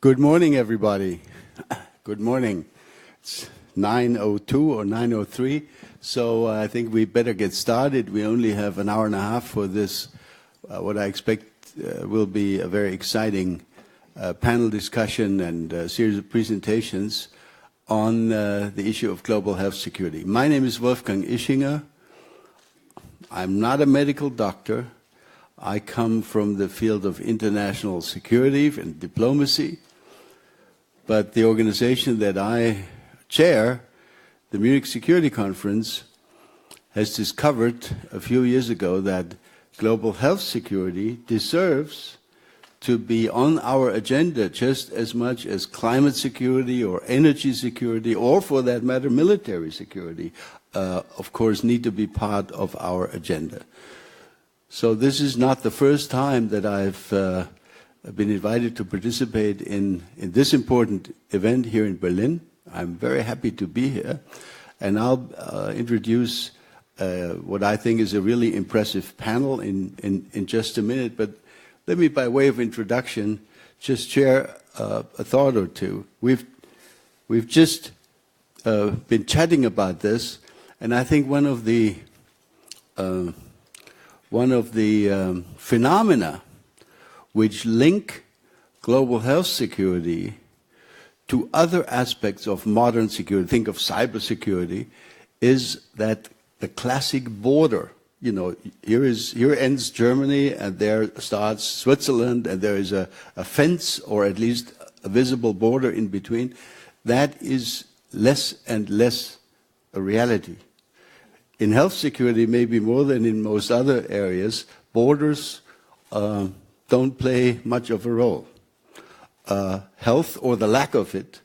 Good morning, everybody. Good morning. It's 9:02 or 9:03, so I think we better get started. We only have an hour and a half for this, what I expect will be a very exciting panel discussion and a series of presentations on the issue of global health security. My name is Wolfgang Ischinger. I'm not a medical doctor. I come from the field of international security and diplomacy. But the organization that I chair, the Munich Security Conference, has discovered a few years ago that global health security deserves to be on our agenda just as much as climate security or energy security, or for that matter, military security, of course, need to be part of our agenda. So this is not the first time that I've been invited to participate in this important event here in Berlin. I'm very happy to be here, and I'll introduce what I think is a really impressive panel in just a minute. But let me, by way of introduction, just share a thought or two. We've just been chatting about this, and I think one of the phenomena which link global health security to other aspects of modern security, think of cybersecurity, is that the classic border. You know, here ends Germany and there starts Switzerland, and there is a fence or at least a visible border in between. That is less and less a reality. In health security, maybe more than in most other areas, borders don't play much of a role. Health, or the lack of it,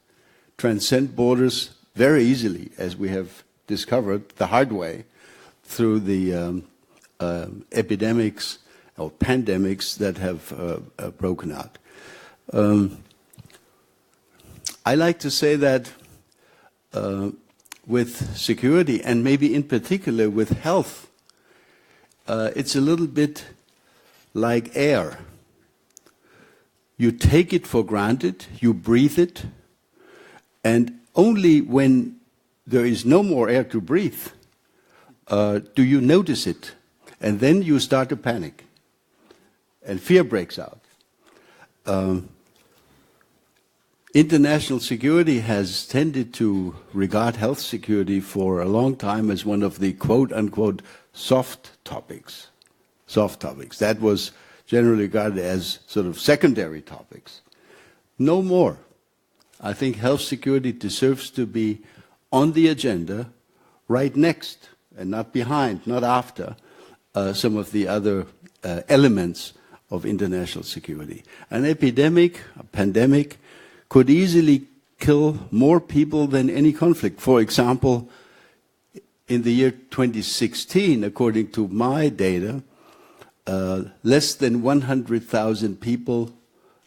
transcend borders very easily, as we have discovered the hard way through the epidemics or pandemics that have broken out. I like to say that with security, and maybe in particular with health, it's a little bit like air. You take it for granted, you breathe it, and only when there is no more air to breathe do you notice it. And then you start to panic, and fear breaks out. International security has tended to regard health security for a long time as one of the quote-unquote soft topics. Soft topics. That was generally regarded as sort of secondary topics. No more. I think health security deserves to be on the agenda, right next, and not behind, not after, some of the other elements of international security. An epidemic, a pandemic, could easily kill more people than any conflict. For example, in the year 2016, according to my data, less than 100,000 people,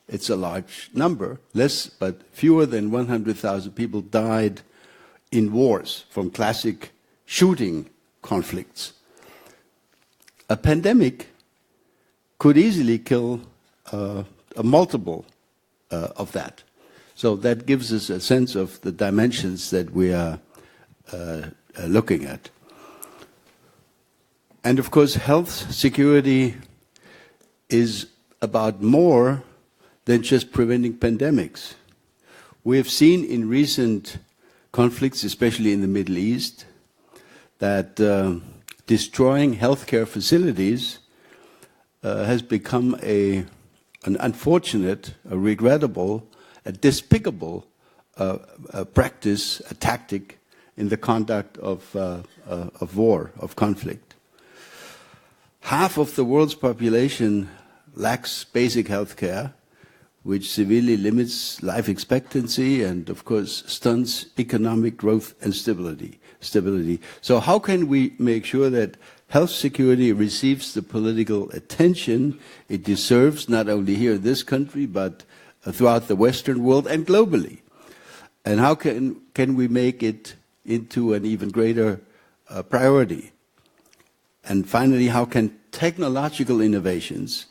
it's a large number, less but fewer than 100,000 people died in wars from classic shooting conflicts. A pandemic could easily kill a multiple of that. So that gives us a sense of the dimensions that we are looking at. And of course, health security is about more than just preventing pandemics. We have seen in recent conflicts, especially in the Middle East, that destroying healthcare facilities has become an unfortunate, a regrettable, a despicable practice, a tactic in the conduct of war, of conflict. Half of the world's population lacks basic health care, which severely limits life expectancy and, of course, stunts economic growth and stability. So how can we make sure that health security receives the political attention it deserves, not only here in this country, but throughout the Western world and globally? And how can we make it into an even greater priority? And finally, how can technological innovations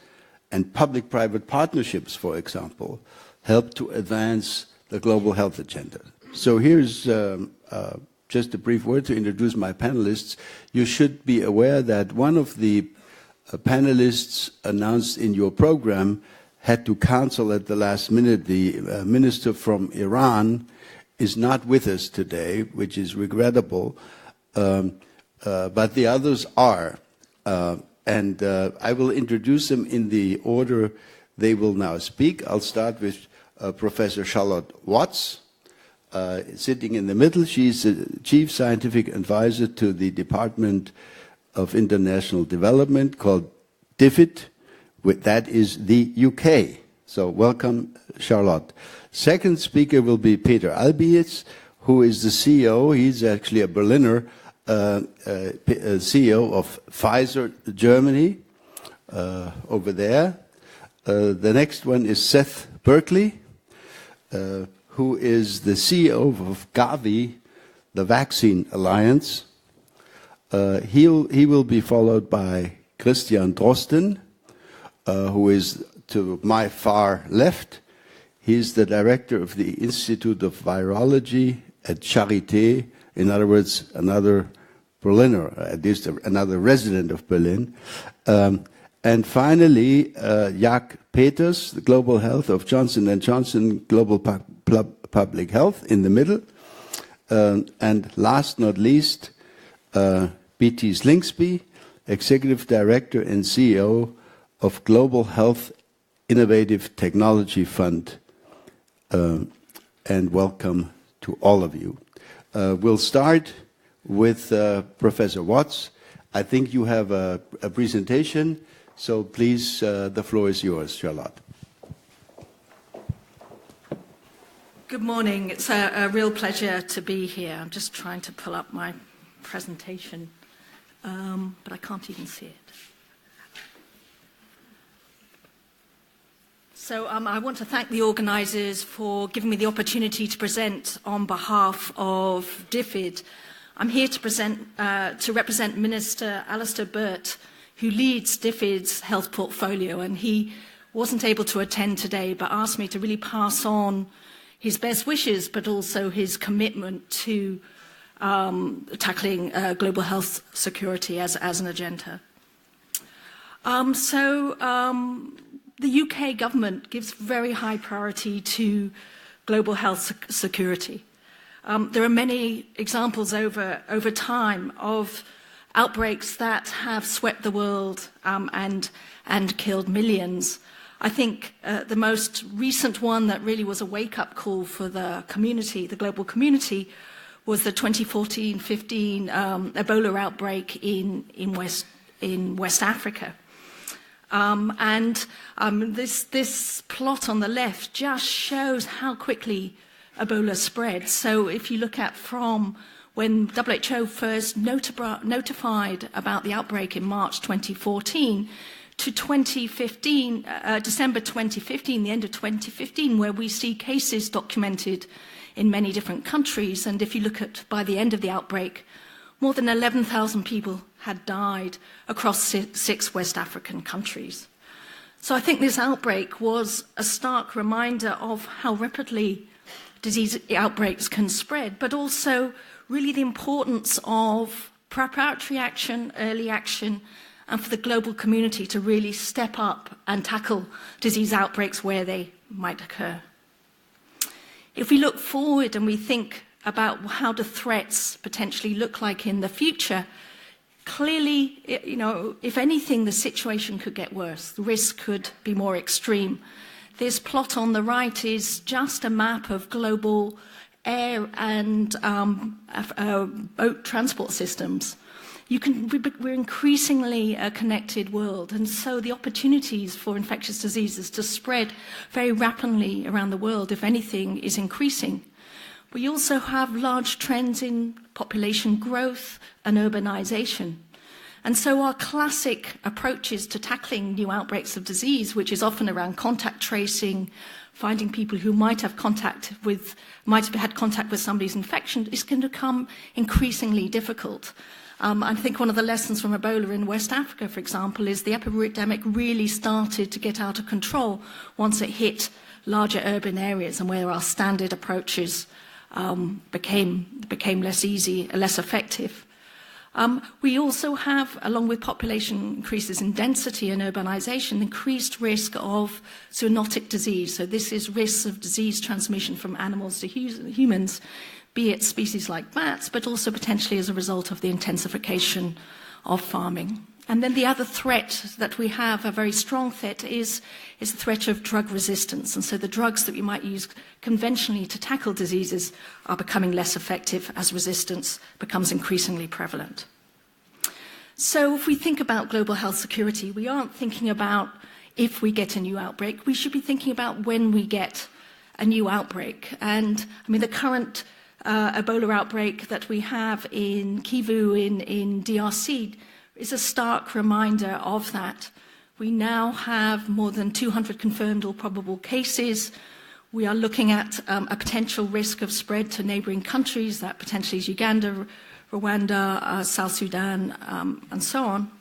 and public-private partnerships, for example, help to advance the global health agenda. So here's just a brief word to introduce my panelists. You should be aware that one of the panelists announced in your program had to cancel at the last minute. The minister from Iran is not with us today, which is regrettable, but the others are. And I will introduce them in the order they will now speak. I'll start with Professor Charlotte Watts, sitting in the middle. She's the Chief Scientific Advisor to the Department of International Development called DFID, that is the UK. So welcome, Charlotte. Second speaker will be Peter Albiez, who is the CEO. He's actually a Berliner CEO of Pfizer Germany, over there. The next one is Seth Berkley, who is the CEO of Gavi, the Vaccine Alliance. He will be followed by Christian Drosten, who is to my far left. He's the director of the Institute of Virology at Charité, in other words, another Berliner, at least another resident of Berlin. And finally, Jaak Peeters, the Global Health of Johnson & Johnson Global Public Health, in the middle. And last not least, B.T. Slingsby, Executive Director and CEO of Global Health Innovative Technology Fund. And welcome to all of you. We'll start with Professor Watts. I think you have a presentation, so please, the floor is yours, Charlotte. Good morning. It's a real pleasure to be here. I'm just trying to pull up my presentation, but I can't even see it. So I want to thank the organisers for giving me the opportunity to present on behalf of DFID. I'm here to represent Minister Alistair Burt, who leads DFID's health portfolio, and he wasn't able to attend today, but asked me to really pass on his best wishes, but also his commitment to tackling global health security as an agenda. The UK government gives very high priority to global health security. There are many examples over time of outbreaks that have swept the world and killed millions. I think the most recent one that really was a wake-up call for the community, the global community, was the 2014-15 Ebola outbreak in West Africa. This plot on the left just shows how quickly Ebola spread. So if you look at from when WHO first notified about the outbreak in March 2014 to 2015, December 2015, the end of 2015, where we see cases documented in many different countries. And if you look at by the end of the outbreak, more than 11,000 people had died across 6 West African countries. So I think this outbreak was a stark reminder of how rapidly disease outbreaks can spread, but also really the importance of preparatory action, early action, and for the global community to really step up and tackle disease outbreaks where they might occur. If we look forward and we think about how the threats potentially look like in the future, clearly, if anything, the situation could get worse. The risk could be more extreme. This plot on the right is just a map of global air and boat transport systems. We're increasingly a connected world, and so the opportunities for infectious diseases to spread very rapidly around the world, if anything, is increasing. We also have large trends in population growth and urbanization. And so our classic approaches to tackling new outbreaks of disease, which is often around contact tracing, finding people who might have had contact with somebody's infection, is going to become increasingly difficult. I think one of the lessons from Ebola in West Africa, for example, is the epidemic really started to get out of control once it hit larger urban areas and where our standard approaches became less easy, less effective. We also have, along with population increases in density and urbanization, increased risk of zoonotic disease. So this is risks of disease transmission from animals to humans, be it species like bats, but also potentially as a result of the intensification of farming. And then the other threat that we have, a very strong threat, is the threat of drug resistance. And so the drugs that we might use conventionally to tackle diseases are becoming less effective as resistance becomes increasingly prevalent. So if we think about global health security, we aren't thinking about if we get a new outbreak. We should be thinking about when we get a new outbreak. And I mean, the current Ebola outbreak that we have in Kivu in DRC is a stark reminder of that. We now have more than 200 confirmed or probable cases. We are looking at a potential risk of spread to neighboring countries, that potentially is Uganda, Rwanda, South Sudan, and so on.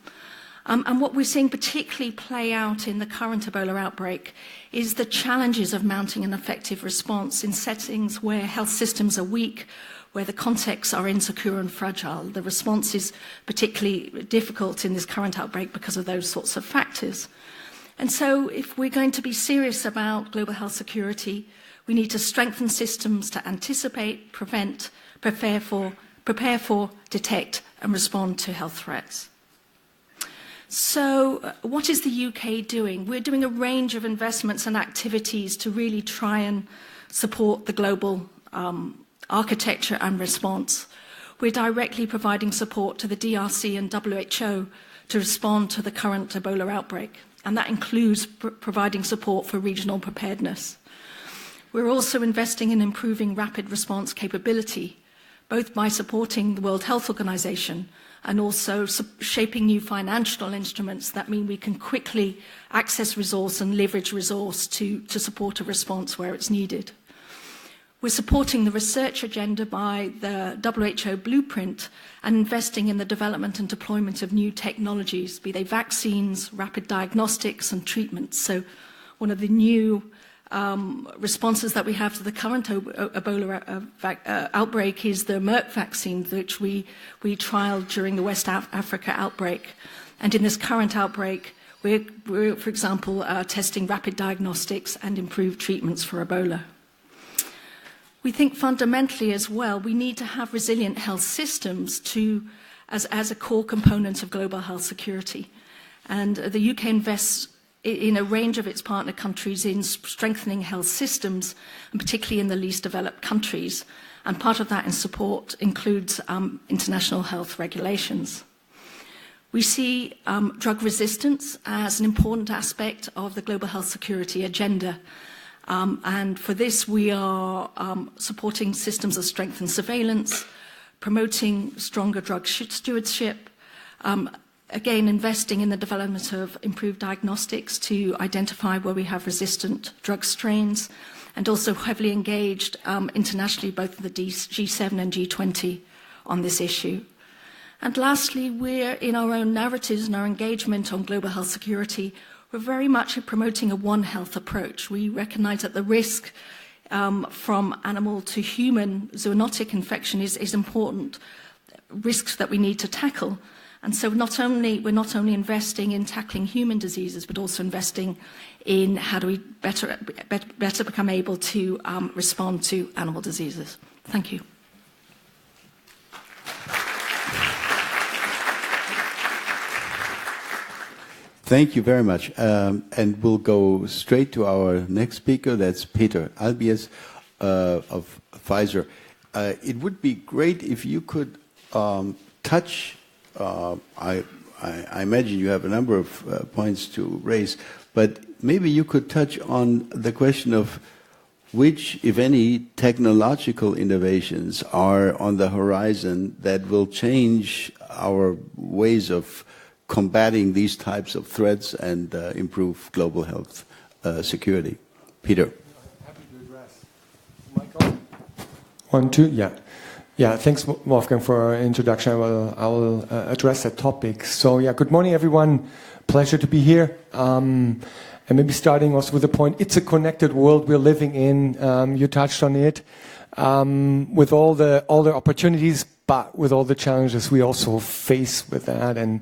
And what we're seeing particularly play out in the current Ebola outbreak is the challenges of mounting an effective response in settings where health systems are weak, where the contexts are insecure and fragile. The response is particularly difficult in this current outbreak because of those sorts of factors. And so if we're going to be serious about global health security, we need to strengthen systems to anticipate, prevent, prepare for, detect, and respond to health threats. So what is the UK doing? We're doing a range of investments and activities to really try and support the global architecture and response. We're directly providing support to the DRC and WHO to respond to the current Ebola outbreak, and that includes providing support for regional preparedness. We're also investing in improving rapid response capability, both by supporting the World Health Organization and also shaping new financial instruments that mean we can quickly access resource and leverage resource to support a response where it's needed. We're supporting the research agenda by the WHO blueprint and investing in the development and deployment of new technologies, be they vaccines, rapid diagnostics, and treatments. So one of the new responses that we have to the current Ebola outbreak is the Merck vaccine, which we trialed during the West Africa outbreak. And in this current outbreak, we're for example, testing rapid diagnostics and improved treatments for Ebola. We think fundamentally as well, we need to have resilient health systems as a core component of global health security. And the UK invests in a range of its partner countries in strengthening health systems, and particularly in the least developed countries. And part of that in support includes international health regulations. We see drug resistance as an important aspect of the global health security agenda. And for this, we are supporting systems of strengthened surveillance, promoting stronger drug stewardship, again, investing in the development of improved diagnostics to identify where we have resistant drug strains, and also heavily engaged internationally, both the G7 and G20 on this issue. And lastly, we're in our own narratives and our engagement on global health security, we're very much promoting a One Health approach. We recognize that the risk from animal to human zoonotic infection is important risks that we need to tackle. And so we're not only investing in tackling human diseases, but also investing in how do we better become able to respond to animal diseases. Thank you. Thank you very much. And we'll go straight to our next speaker. That's Peter Albiez of Pfizer. It would be great if you could touch, I imagine you have a number of points to raise, but maybe you could touch on the question of which, if any, technological innovations are on the horizon that will change our ways of combating these types of threats and improve global health security. Peter. Happy to address. Michael? 1, 2, yeah. Yeah, thanks, Wolfgang, for your introduction. I will address that topic. So, yeah, good morning, everyone. Pleasure to be here. And maybe starting also with the point, it's a connected world we're living in. You touched on it. With all the opportunities, but with all the challenges we also face with that. And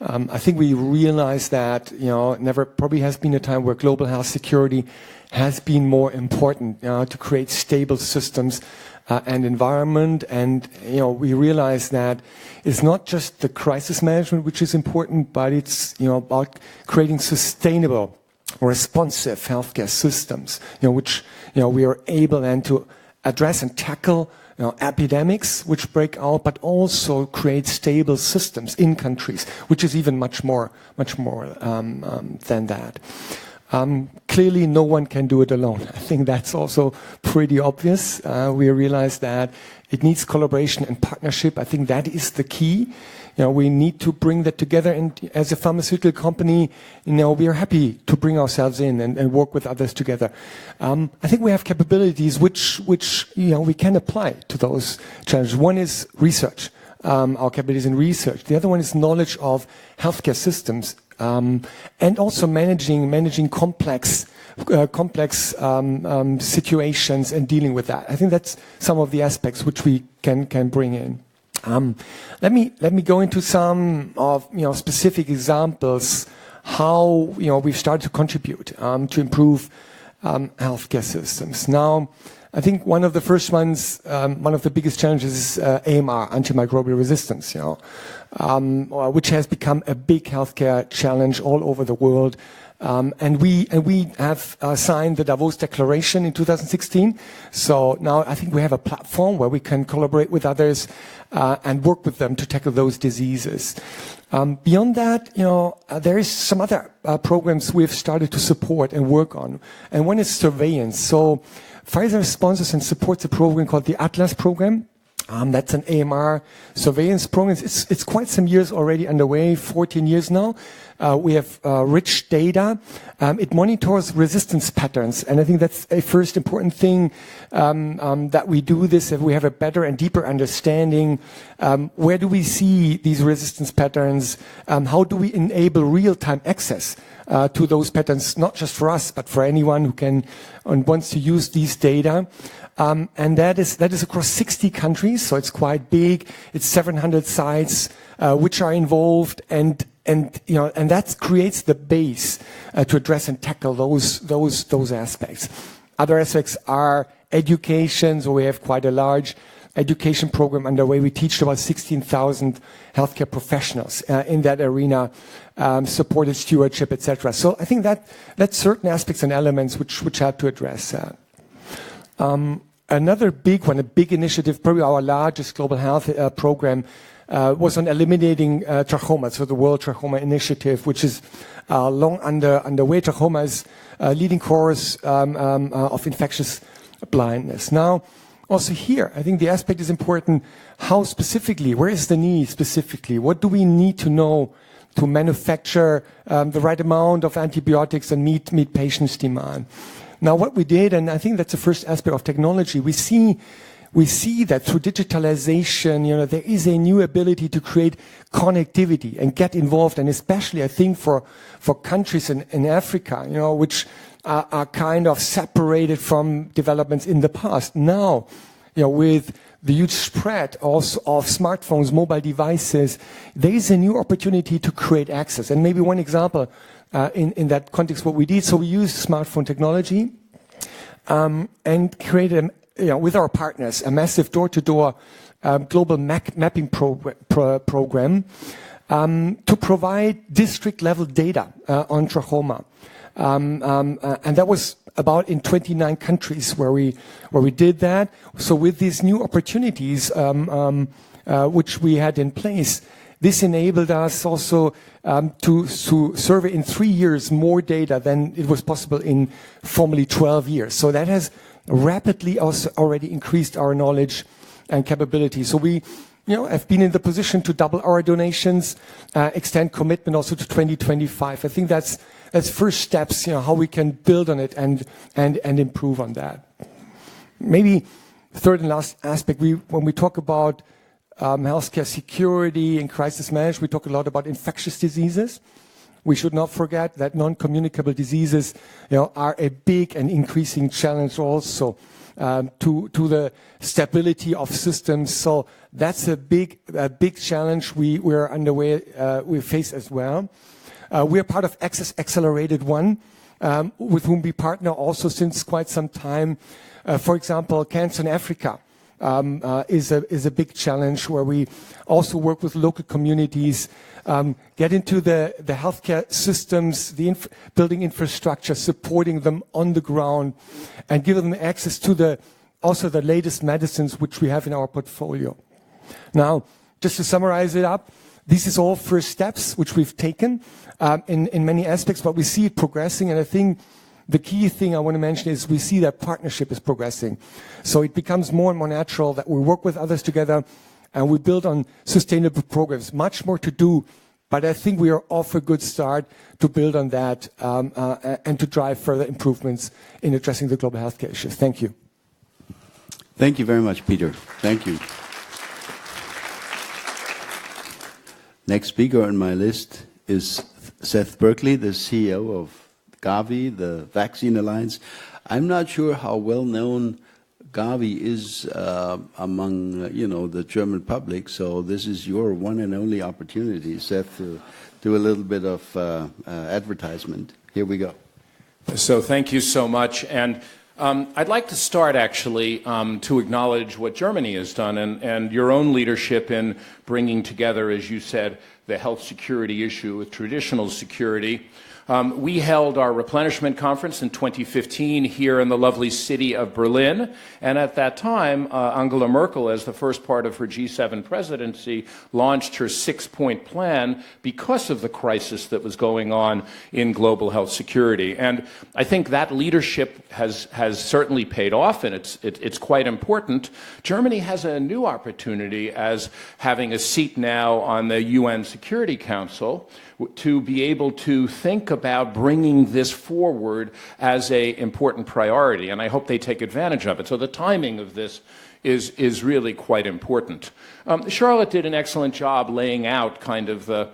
I think we realize that, never probably has been a time where global health security has been more important to create stable systems and environment. And, we realize that it's not just the crisis management which is important, but it's, about creating sustainable, responsive healthcare systems, which, we are able then to address and tackle epidemics which break out, but also create stable systems in countries, which is even much more than that. Clearly, no one can do it alone. I think that's also pretty obvious. We realize that it needs collaboration and partnership. I think that is the key. We need to bring that together. And as a pharmaceutical company, we are happy to bring ourselves in and work with others together. I think we have capabilities which we can apply to those challenges. One is research, our capabilities in research. The other one is knowledge of healthcare systems, and also managing complex situations and dealing with that. I think that's some of the aspects which we can bring in. Let me go into some of specific examples how we've started to contribute to improve healthcare systems. Now, I think one of the first ones, one of the biggest challenges is AMR, antimicrobial resistance, which has become a big healthcare challenge all over the world. And we have signed the Davos Declaration in 2016. So now I think we have a platform where we can collaborate with others and work with them to tackle those diseases. Beyond that, there is some other programs we've started to support and work on. And one is surveillance. So Pfizer sponsors and supports a program called the Atlas program. That's an AMR surveillance program. It's quite some years already underway, 14 years now. We have rich data. It monitors resistance patterns. And I think that's a first important thing that we do this, if we have a better and deeper understanding. Where do we see these resistance patterns? How do we enable real-time access to those patterns, not just for us, but for anyone who can and wants to use these data? And that is across 60 countries, so it's quite big. It's 700 sites which are involved, and that creates the base to address and tackle those aspects. Other aspects are education, so we have quite a large education program underway. We teach about 16,000 healthcare professionals in that arena, supported stewardship, etc. So I think that's certain aspects and elements which help to address that. Another big one, a big initiative, probably our largest global health program, was on eliminating trachoma, so the World Trachoma Initiative, which is long underway. Trachoma is a leading cause of infectious blindness. Now, also here, I think the aspect is important. How specifically, where is the need specifically? What do we need to know to manufacture the right amount of antibiotics and meet patients' demand? Now, what we did, and I think that's the first aspect of technology, we see that through digitalization, there is a new ability to create connectivity and get involved, and especially, I think, for countries in Africa, which are kind of separated from developments in the past. Now, with the huge spread also of smartphones, mobile devices, there is a new opportunity to create access. And maybe one example in that context, what we did, so we used smartphone technology and created, with our partners, a massive door-to-door global mapping program to provide district-level data on trachoma. And that was about in 29 countries where we did that. So with these new opportunities which we had in place, this enabled us also to survey in 3 years more data than it was possible in formerly 12 years. So that has rapidly also already increased our knowledge and capability. So we have been in the position to double our donations, extend commitment also to 2025. I think that's first steps, how we can build on it and improve on that. Maybe third and last aspect, when we talk about healthcare security and crisis management, we talk a lot about infectious diseases. We should not forget that non-communicable diseases, are a big and increasing challenge also to the stability of systems. So that's a big challenge we're underway, we face as well. We are part of Access Accelerated 1, with whom we partner also since quite some time. For example, cancer in Africa is a big challenge where we also work with local communities, get into the healthcare systems, building infrastructure, supporting them on the ground, and give them access to also the latest medicines which we have in our portfolio. Now, just to summarize it up, this is all first steps which we've taken in many aspects, but we see it progressing, and I think the key thing I want to mention is we see that partnership is progressing. So it becomes more and more natural that we work with others together and we build on sustainable programs. Much more to do, but I think we are off a good start to build on that and to drive further improvements in addressing the global healthcare issues. Thank you. Thank you very much, Peter. Thank you. Next speaker on my list is Seth Berkley, the CEO of Gavi, the Vaccine Alliance. I'm not sure how well known Gavi is among the German public, so this is your one and only opportunity, Seth, to do a little bit of advertisement. Here we go. So thank you so much, and I'd like to start actually to acknowledge what Germany has done and your own leadership in bringing together, as you said, the health security issue with traditional security. We held our replenishment conference in 2015 here in the lovely city of Berlin, and at that time, Angela Merkel, as the first part of her G7 presidency, launched her 6-point plan because of the crisis that was going on in global health security. And I think that leadership has certainly paid off, and it's quite important. Germany has a new opportunity as having a seat now on the UN Security Council to be able to think about bringing this forward as an important priority, and I hope they take advantage of it. So the timing of this is really quite important. Charlotte did an excellent job laying out kind of the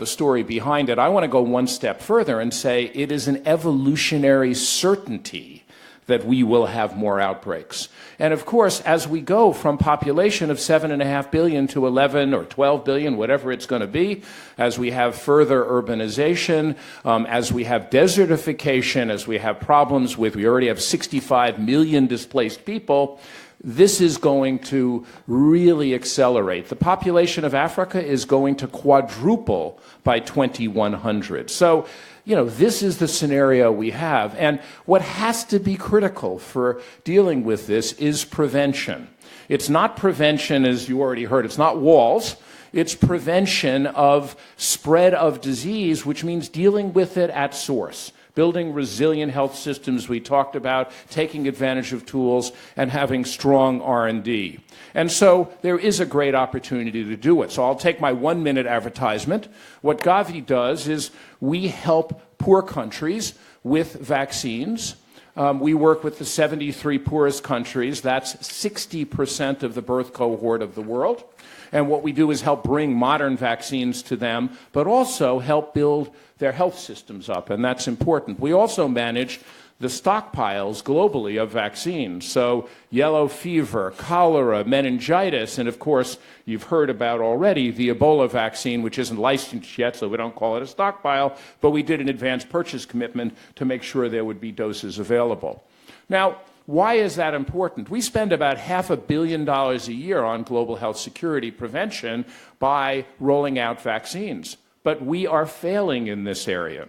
story behind it. I want to go one step further and say it is an evolutionary certainty that we will have more outbreaks. And of course, as we go from population of 7.5 billion to 11 or 12 billion, whatever it's going to be, as we have further urbanization, as we have desertification, as we have problems with, we already have 65 million displaced people, this is going to really accelerate. The population of Africa is going to quadruple by 2100. So, this is the scenario we have. And what has to be critical for dealing with this is prevention. It's not prevention, as you already heard, it's not walls. It's prevention of spread of disease, which means dealing with it at source. Building resilient health systems we talked about, taking advantage of tools, and having strong R&D. And so there is a great opportunity to do it. So I'll take my 1-minute advertisement. What Gavi does is we help poor countries with vaccines. We work with the 73 poorest countries. That's 60% of the birth cohort of the world. And what we do is help bring modern vaccines to them, but also help build their health systems up, and that's important. We also manage the stockpiles globally of vaccines. So yellow fever, cholera, meningitis, and of course, you've heard about already the Ebola vaccine, which isn't licensed yet, so we don't call it a stockpile, but we did an advance purchase commitment to make sure there would be doses available. Now, why is that important? We spend about $500 million a year on global health security prevention by rolling out vaccines, but we are failing in this area.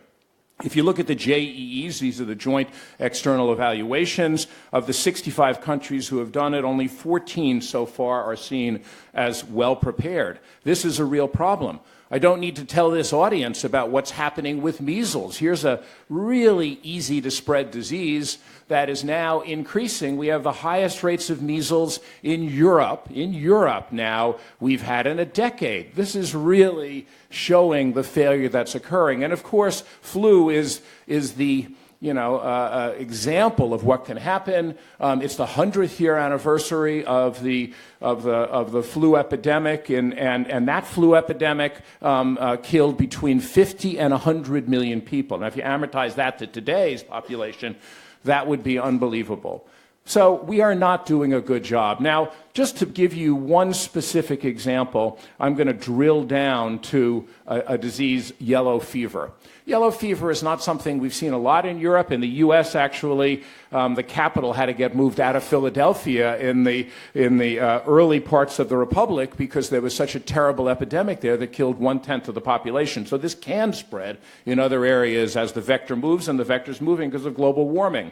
If you look at the JEEs, these are the joint external evaluations, of the 65 countries who have done it, only 14 so far are seen as well prepared. This is a real problem. I don't need to tell this audience about what's happening with measles. Here's a really easy to spread disease that is now increasing. We have the highest rates of measles in Europe. In Europe now, we've had in a decade. This is really showing the failure that's occurring. And of course, flu is the example of what can happen. It's the 100th year anniversary of the flu epidemic, and that flu epidemic killed between 50 and 100 million people. Now, if you amortize that to today's population, that would be unbelievable. So we are not doing a good job. Now, just to give you one specific example, I'm going to drill down to a disease, yellow fever. Yellow fever is not something we've seen a lot in Europe. In the U.S., actually, the capital had to get moved out of Philadelphia in the early parts of the Republic because there was such a terrible epidemic there that killed 1/10 of the population. So this can spread in other areas as the vector moves, and the vector's moving because of global warming.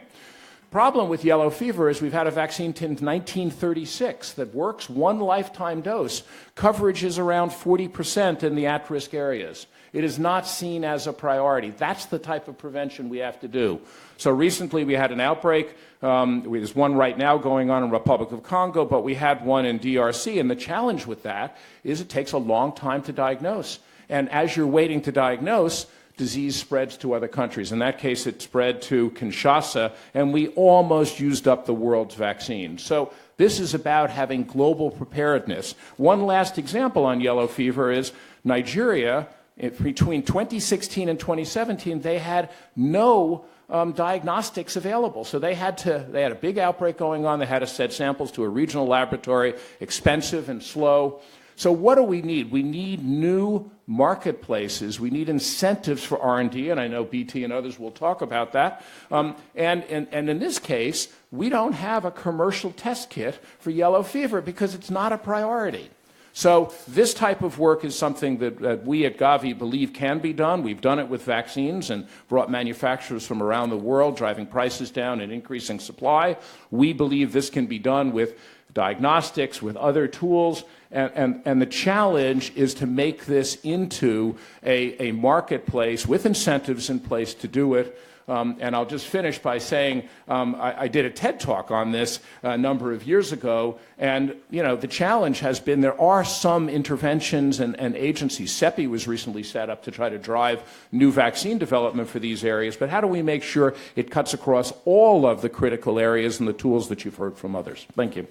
Problem with yellow fever is we've had a vaccine since 1936 that works, one lifetime dose. Coverage is around 40% in the at-risk areas. It is not seen as a priority. That's the type of prevention we have to do. So recently we had an outbreak. There's one right now going on in Republic of Congo, but we had one in DRC, and the challenge with that is it takes a long time to diagnose. And as you're waiting to diagnose, disease spreads to other countries. In that case, it spread to Kinshasa, and we almost used up the world's vaccine. So this is about having global preparedness. One last example on yellow fever is Nigeria. Between 2016 and 2017, they had no diagnostics available. So they had a big outbreak going on. They had to send samples to a regional laboratory, expensive and slow. So what do we need? We need new marketplaces. We need incentives for R&D, and I know BT and others will talk about that. And in this case, we don't have a commercial test kit for yellow fever because it's not a priority. So this type of work is something that we at Gavi believe can be done. We've done it with vaccines and brought manufacturers from around the world, driving prices down and increasing supply. We believe this can be done with diagnostics, with other tools, and the challenge is to make this into a marketplace with incentives in place to do it. And I'll just finish by saying I did a TED Talk on this a number of years ago, and the challenge has been there are some interventions and agencies. CEPI was recently set up to try to drive new vaccine development for these areas, but how do we make sure it cuts across all of the critical areas and the tools that you've heard from others? Thank you.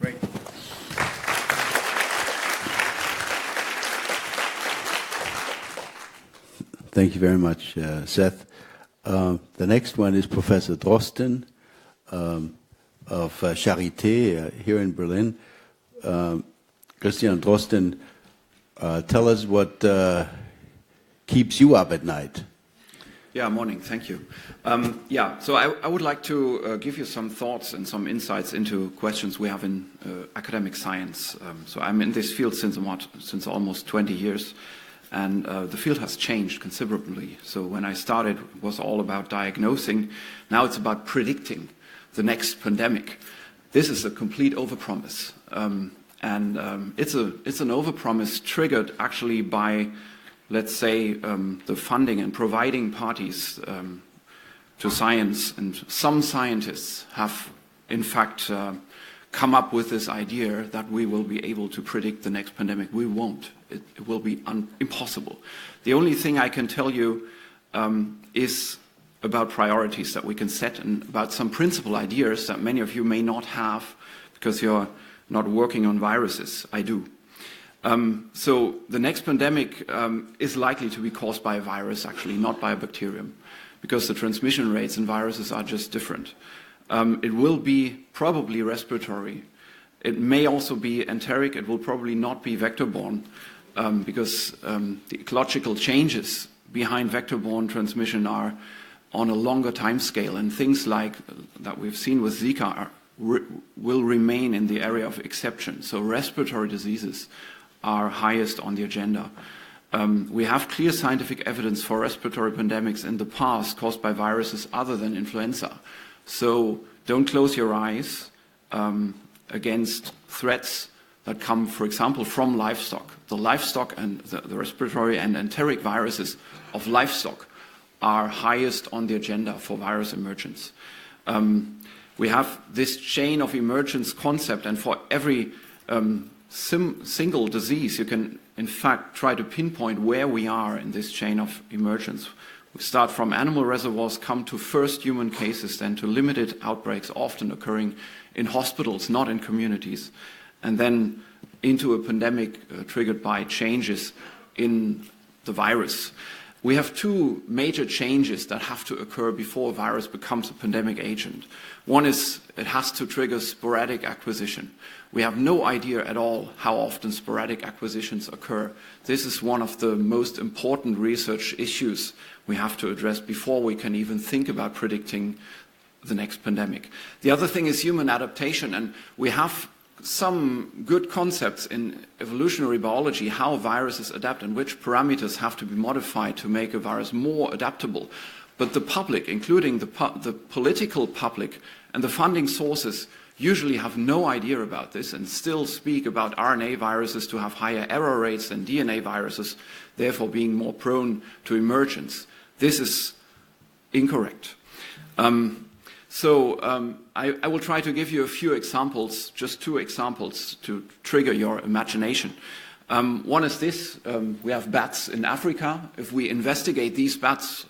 Great. Thank you very much, Seth. The next one is Professor Drosten of Charité here in Berlin. Christian Drosten, tell us what keeps you up at night. Yeah, morning. Thank you. So I would like to give you some thoughts and some insights into questions we have in academic science. So I'm in this field since almost 20 years. And the field has changed considerably. So when I started, it was all about diagnosing. Now it's about predicting the next pandemic. This is a complete overpromise. It's an overpromise triggered actually by, let's say, the funding and providing parties to science. And some scientists have, in fact, come up with this idea that we will be able to predict the next pandemic. We won't. It will be impossible. The only thing I can tell you is about priorities that we can set and about some principal ideas that many of you may not have because you're not working on viruses. I do. So the next pandemic is likely to be caused by a virus, actually, not by a bacterium, because the transmission rates in viruses are just different. It will be probably respiratory. It may also be enteric. It will probably not be vector-borne because the ecological changes behind vector-borne transmission are on a longer time scale, and things like that we've seen with Zika will remain in the area of exception. So respiratory diseases are highest on the agenda. We have clear scientific evidence for respiratory pandemics in the past caused by viruses other than influenza. So don't close your eyes against threats that come, for example, from livestock. The livestock and the respiratory and enteric viruses of livestock are highest on the agenda for virus emergence. We have this chain of emergence concept, and for every single disease, you can, in fact, try to pinpoint where we are in this chain of emergence. We start from animal reservoirs, come to first human cases, then to limited outbreaks often occurring in hospitals, not in communities, and then into a pandemic triggered by changes in the virus. We have two major changes that have to occur before a virus becomes a pandemic agent. One is it has to trigger sporadic acquisition. We have no idea at all how often sporadic acquisitions occur. This is one of the most important research issues we have to address before we can even think about predicting the next pandemic. The other thing is human adaptation, and we have some good concepts in evolutionary biology, how viruses adapt and which parameters have to be modified to make a virus more adaptable. But the public, including the political public and the funding sources, usually have no idea about this and still speak about RNA viruses to have higher error rates than DNA viruses, therefore being more prone to emergence. This is incorrect. I will try to give you a few examples, just two examples to trigger your imagination. One is this. We have bats in Africa. If we investigate these bats,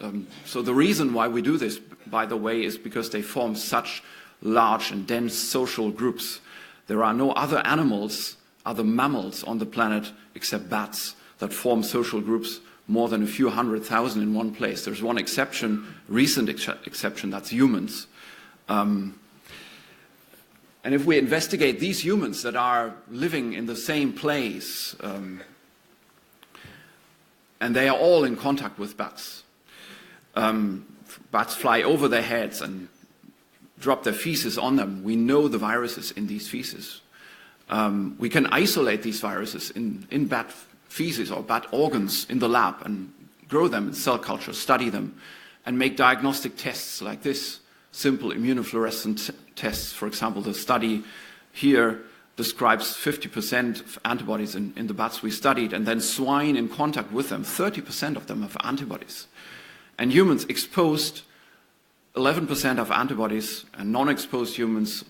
so the reason why we do this, by the way, is because they form such large and dense social groups. There are no other animals, other mammals on the planet except bats that form social groups more than a few 100,000 in one place. There's one exception, recent exception, that's humans. And if we investigate these humans that are living in the same place, and they are all in contact with bats, bats fly over their heads and drop their feces on them, we know the viruses in these feces. We can isolate these viruses in bat feces or bat organs in the lab and grow them in cell culture, study them, and make diagnostic tests like this. Simple immunofluorescent tests. For example, the study here describes 50% of antibodies in the bats we studied, and then swine in contact with them, 30% of them have antibodies. And humans exposed, 11% have antibodies, and non-exposed humans,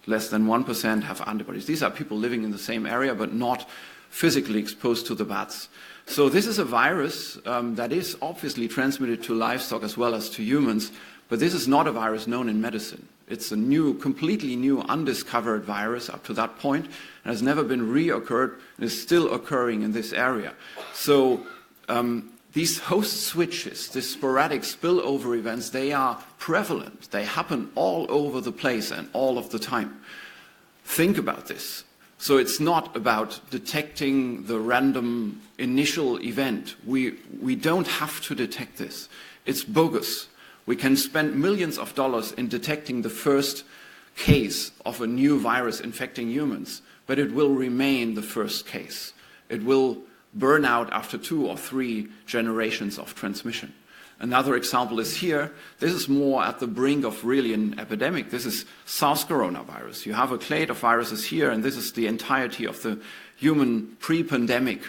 less than 1% have antibodies. These are people living in the same area but not physically exposed to the bats. So this is a virus that is obviously transmitted to livestock as well as to humans, but this is not a virus known in medicine. It's a new, completely new, undiscovered virus up to that point, and has never been reoccurred, and is still occurring in this area. So these host switches, these sporadic spillover events, they are prevalent. They happen all over the place and all of the time. Think about this. So it's not about detecting the random initial event. We don't have to detect this. It's bogus. We can spend millions of dollars in detecting the first case of a new virus infecting humans, but it will remain the first case. It will burn out after 2 or 3 generations of transmission. Another example is here. This is more at the brink of really an epidemic. This is SARS coronavirus. You have a clade of viruses here, and this is the entirety of the human pre-pandemic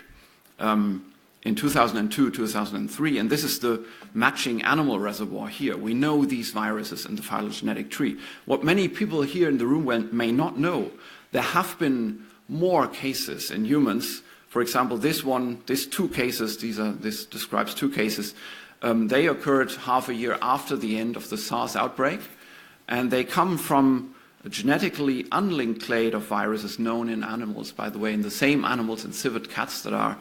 in 2002, 2003, and this is the matching animal reservoir here. We know these viruses in the phylogenetic tree. What many people here in the room may not know, there have been more cases in humans. For example, these 2 cases, this describes 2 cases, they occurred half a year after the end of the SARS outbreak, and they come from a genetically unlinked clade of viruses known in animals, by the way, in the same animals in civet cats that are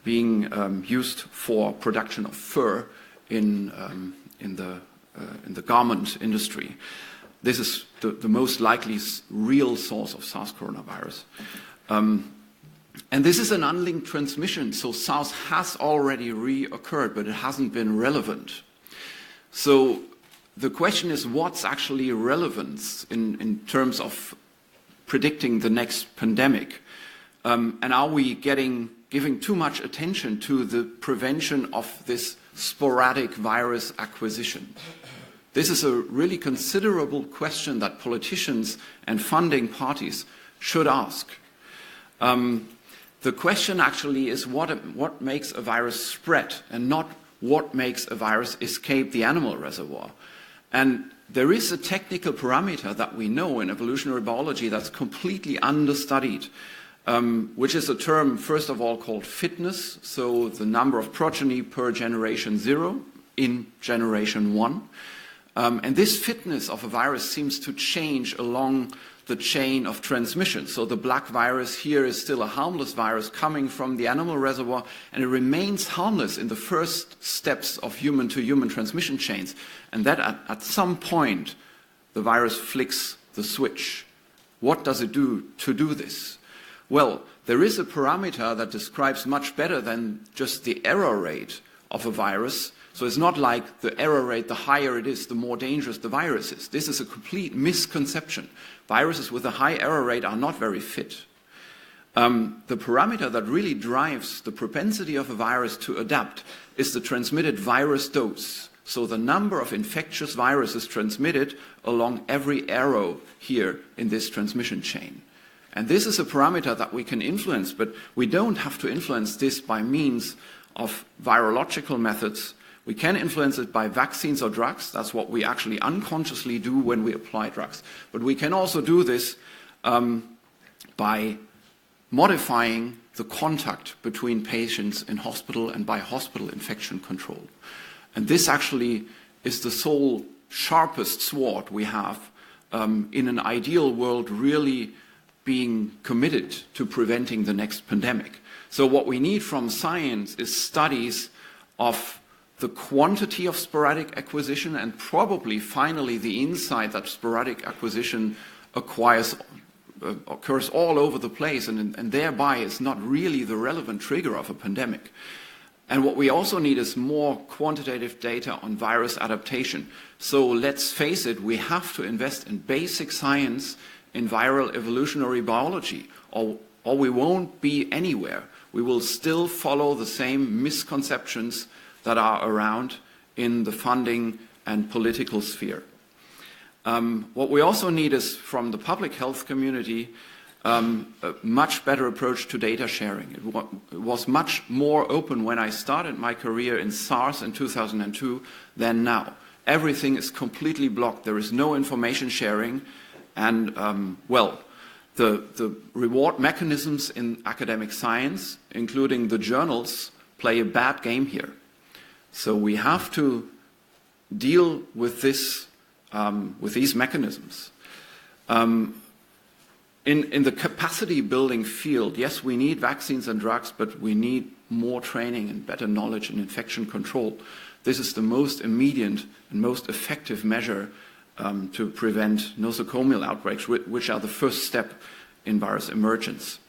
being used for production of fur in the garment industry. This is the most likely real source of SARS coronavirus. And this is an unlinked transmission, so SARS has already reoccurred, but it hasn't been relevant. So the question is, what's actually relevant in terms of predicting the next pandemic? And are we giving too much attention to the prevention of this sporadic virus acquisition? This is a really considerable question that politicians and funding parties should ask. The question actually is what makes a virus spread, and not what makes a virus escape the animal reservoir. And there is a technical parameter that we know in evolutionary biology that's completely understudied, which is a term, first of all, called fitness, so the number of progeny per generation 0, in generation 1. And this fitness of a virus seems to change along the chain of transmission. So the black virus here is still a harmless virus coming from the animal reservoir, and it remains harmless in the first steps of human-to-human transmission chains. And that at some point, the virus flicks the switch. What does it do to do this? Well, there is a parameter that describes much better than just the error rate of a virus. So it's not like the error rate, the higher it is, the more dangerous the virus is. This is a complete misconception. Viruses with a high error rate are not very fit. The parameter that really drives the propensity of a virus to adapt is the transmitted virus dose. So the number of infectious viruses transmitted along every arrow here in this transmission chain. And this is a parameter that we can influence, but we don't have to influence this by means of virological methods. We can influence it by vaccines or drugs. That's what we actually unconsciously do when we apply drugs. But we can also do this by modifying the contact between patients in hospital and by hospital infection control. And this actually is the sole sharpest sword we have in an ideal world really being committed to preventing the next pandemic. So what we need from science is studies of the quantity of sporadic acquisition and probably finally the insight that sporadic acquisition occurs all over the place and thereby is not really the relevant trigger of a pandemic. And what we also need is more quantitative data on virus adaptation. So let's face it, we have to invest in basic science in viral evolutionary biology, or we won't be anywhere. We will still follow the same misconceptions that are around in the funding and political sphere. What we also need is from the public health community a much better approach to data sharing. It was much more open when I started my career in SARS in 2002 than now. Everything is completely blocked. There is no information sharing. And, the reward mechanisms in academic science, including the journals, play a bad game here. So we have to deal with this, with these mechanisms. In the capacity building field, yes, we need vaccines and drugs, but we need more training and better knowledge in infection control. This is the most immediate and most effective measure to prevent nosocomial outbreaks, which are the first step in virus emergence.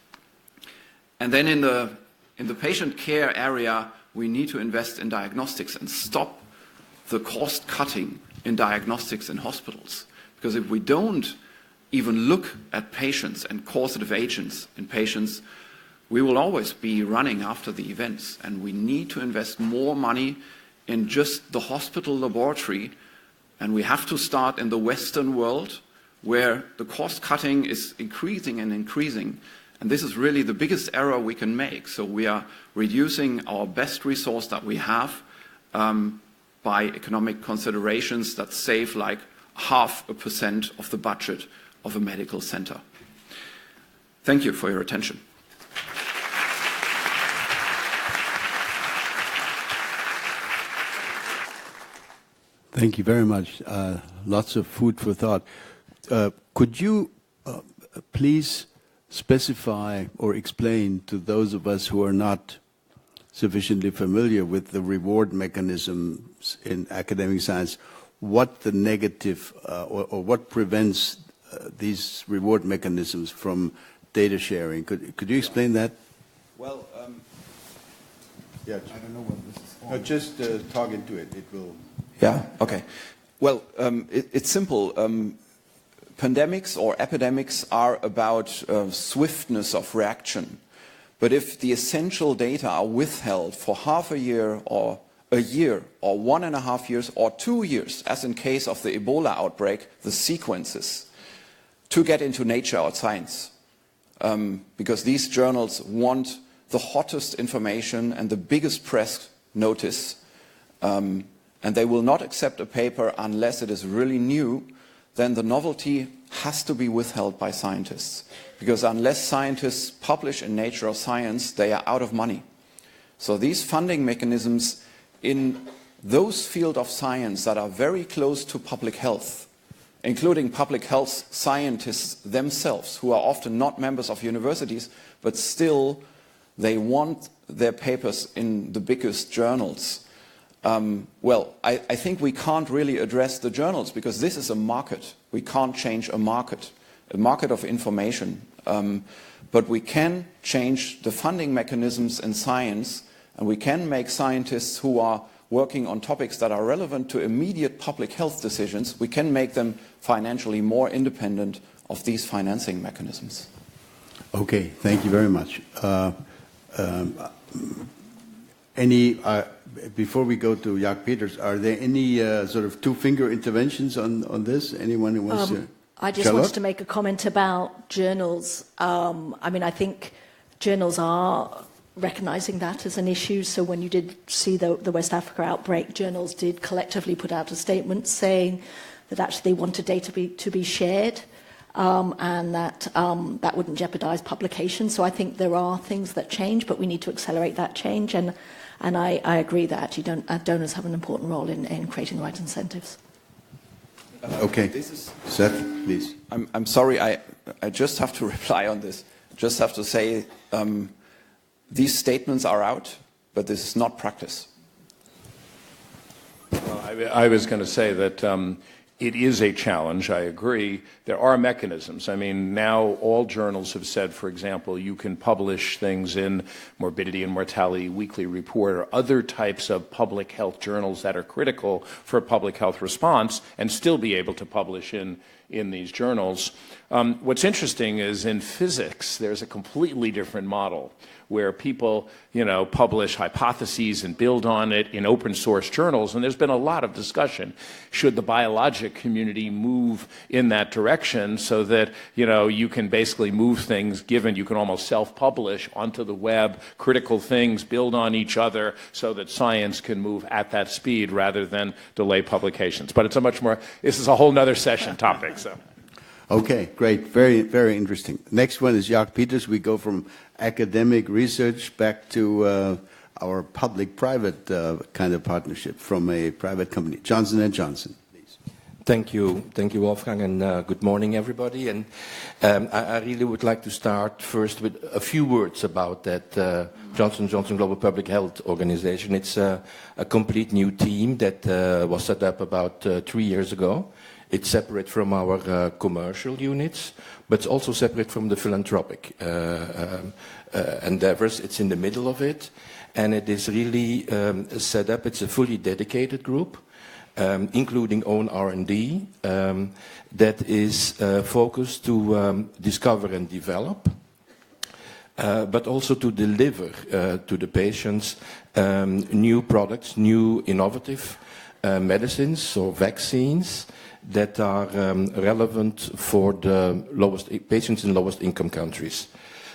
And then in the patient care area, we need to invest in diagnostics and stop the cost cutting in diagnostics in hospitals. Because if we don't even look at patients and causative agents in patients, we will always be running after the events. And we need to invest more money in just the hospital laboratory. And we have to start in the Western world, where the cost cutting is increasing and increasing. And this is really the biggest error we can make. So we are reducing our best resource that we have by economic considerations that save like 0.5% of the budget of a medical center. Thank you for your attention. Thank you very much. Lots of food for thought. Could you please specify or explain to those of us who are not sufficiently familiar with the reward mechanisms in academic science, what the negative or what prevents these reward mechanisms from data sharing? Could you explain that? Well, yeah, I don't know what this is. No, just talk into it. It will. Yeah. Okay. Well, it's simple. Pandemics or epidemics are about swiftness of reaction. But if the essential data are withheld for half a year or 1.5 years or 2 years, as in case of the Ebola outbreak, the sequences, to get into Nature or Science, because these journals want the hottest information and the biggest press notice, and they will not accept a paper unless it is really new, then the novelty has to be withheld by scientists. Because unless scientists publish in Nature or Science, they are out of money. So these funding mechanisms in those fields of science that are very close to public health, including public health scientists themselves, who are often not members of universities, but still they want their papers in the biggest journals. Well, I think we can't really address the journals because this is a market. We can't change a market of information. But we can change the funding mechanisms in science, and we can make scientists who are working on topics that are relevant to immediate public health decisions, we can make them financially more independent of these financing mechanisms. Okay, thank you very much. Before we go to Jaak Peeters, are there any sort of two-finger interventions on this? Anyone who wants to? I just wanted to make a comment about journals. I mean, I think journals are recognizing that as an issue. So when you did see the West Africa outbreak, journals did collectively put out a statement saying that actually they wanted data to be shared and that that wouldn't jeopardize publication. So I think there are things that change, but we need to accelerate that change. And I agree that actually donors have an important role in creating the right incentives. Okay, Seth, please. I'm sorry, I just have to reply on this. Just have to say, these statements are out, but this is not practice. Well, I was going to say that it is a challenge, I agree. There are mechanisms. I mean, now all journals have said, for example, you can publish things in Morbidity and Mortality Weekly Report or other types of public health journals that are critical for a public health response and still be able to publish in these journals. What's interesting is in physics, there's a completely different model where people, publish hypotheses and build on it in open source journals. And there's been a lot of discussion. Should the biologic community move in that direction so that, you can basically move things given you can almost self-publish onto the web, critical things build on each other so that science can move at that speed rather than delay publications. But it's this is a whole nother session topic. So. Okay, great. Very, very interesting. Next one is Jaak Peeters. We go from academic research back to our public-private kind of partnership from a private company. Johnson & Johnson, please. Thank you, Wolfgang, and good morning, everybody. And I really would like to start first with a few words about that Johnson & Johnson Global Public Health Organization. It's a complete new team that was set up about 3 years ago. It's separate from our commercial units, but it's also separate from the philanthropic endeavors. It's in the middle of it, and it is really set up. It's a fully dedicated group, including own R&D, that is focused to discover and develop, but also to deliver to the patients new products, new innovative medicines or vaccines that are relevant for the patients in lowest income countries.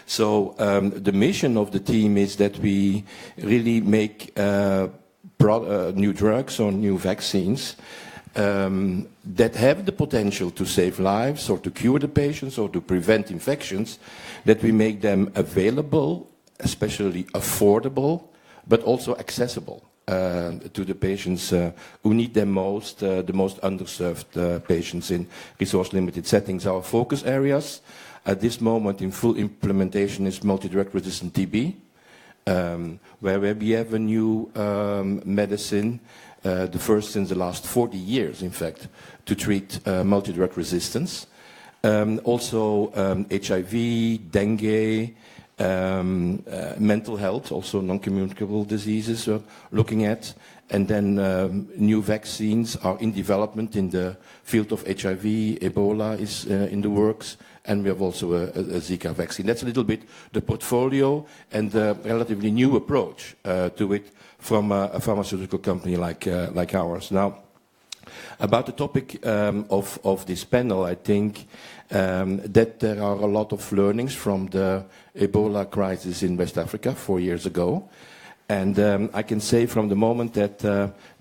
So the mission of the team is that we really make new drugs or new vaccines that have the potential to save lives or to cure the patients or to prevent infections, that we make them available, especially affordable, but also accessible to the patients who need them most, the most underserved patients in resource-limited settings. Our focus areas at this moment in full implementation is multi-drug resistant TB, where we have a new medicine, the first since the last 40 years, in fact, to treat multi-drug resistance. Also HIV, dengue, mental health, also non-communicable diseases we're looking at. And then new vaccines are in development in the field of HIV. Ebola is in the works. And we have also a Zika vaccine. That's a little bit the portfolio and the relatively new approach to it from a pharmaceutical company like ours. Now, about the topic of this panel, I think that there are a lot of learnings from the Ebola crisis in West Africa 4 years ago. And I can say from the moment that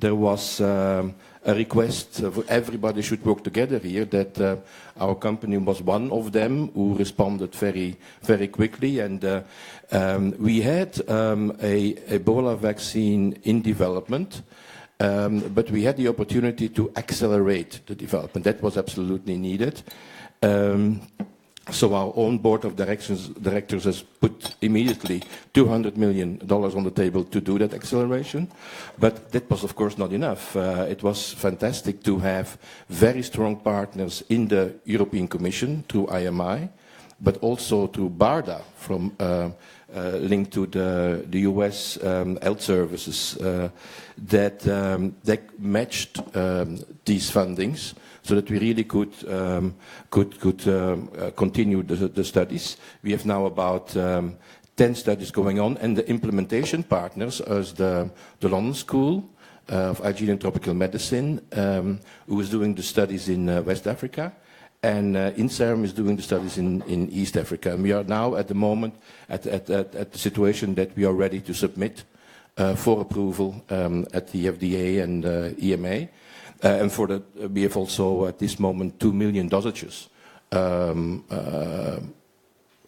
there was a request for everybody should work together here, that our company was one of them who responded very, very quickly. And we had a Ebola vaccine in development but we had the opportunity to accelerate the development. That was absolutely needed. So our own board of directors has put immediately $200 million on the table to do that acceleration. But that was, of course, not enough. It was fantastic to have very strong partners in the European Commission through IMI, but also through BARDA, from linked to the US health services, that matched these fundings, so that we really could continue the studies. We have now about 10 studies going on, and the implementation partners is the London School of Hygiene and Tropical Medicine, who is doing the studies in West Africa, and INSERM is doing the studies in East Africa. And we are now at the moment at the situation that we are ready to submit for approval at the FDA and EMA. And we have also at this moment 2 million dosages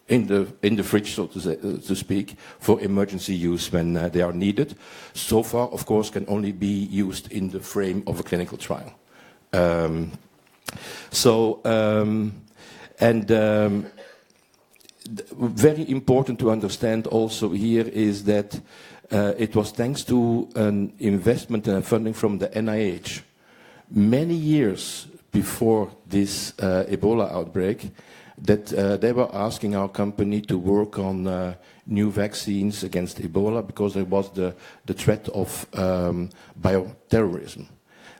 in the fridge, so to speak, for emergency use when they are needed. So far, of course, can only be used in the frame of a clinical trial. Very important to understand also here is that it was thanks to an investment and funding from the NIH. Many years before this Ebola outbreak, that they were asking our company to work on new vaccines against Ebola, because there was the threat of bioterrorism.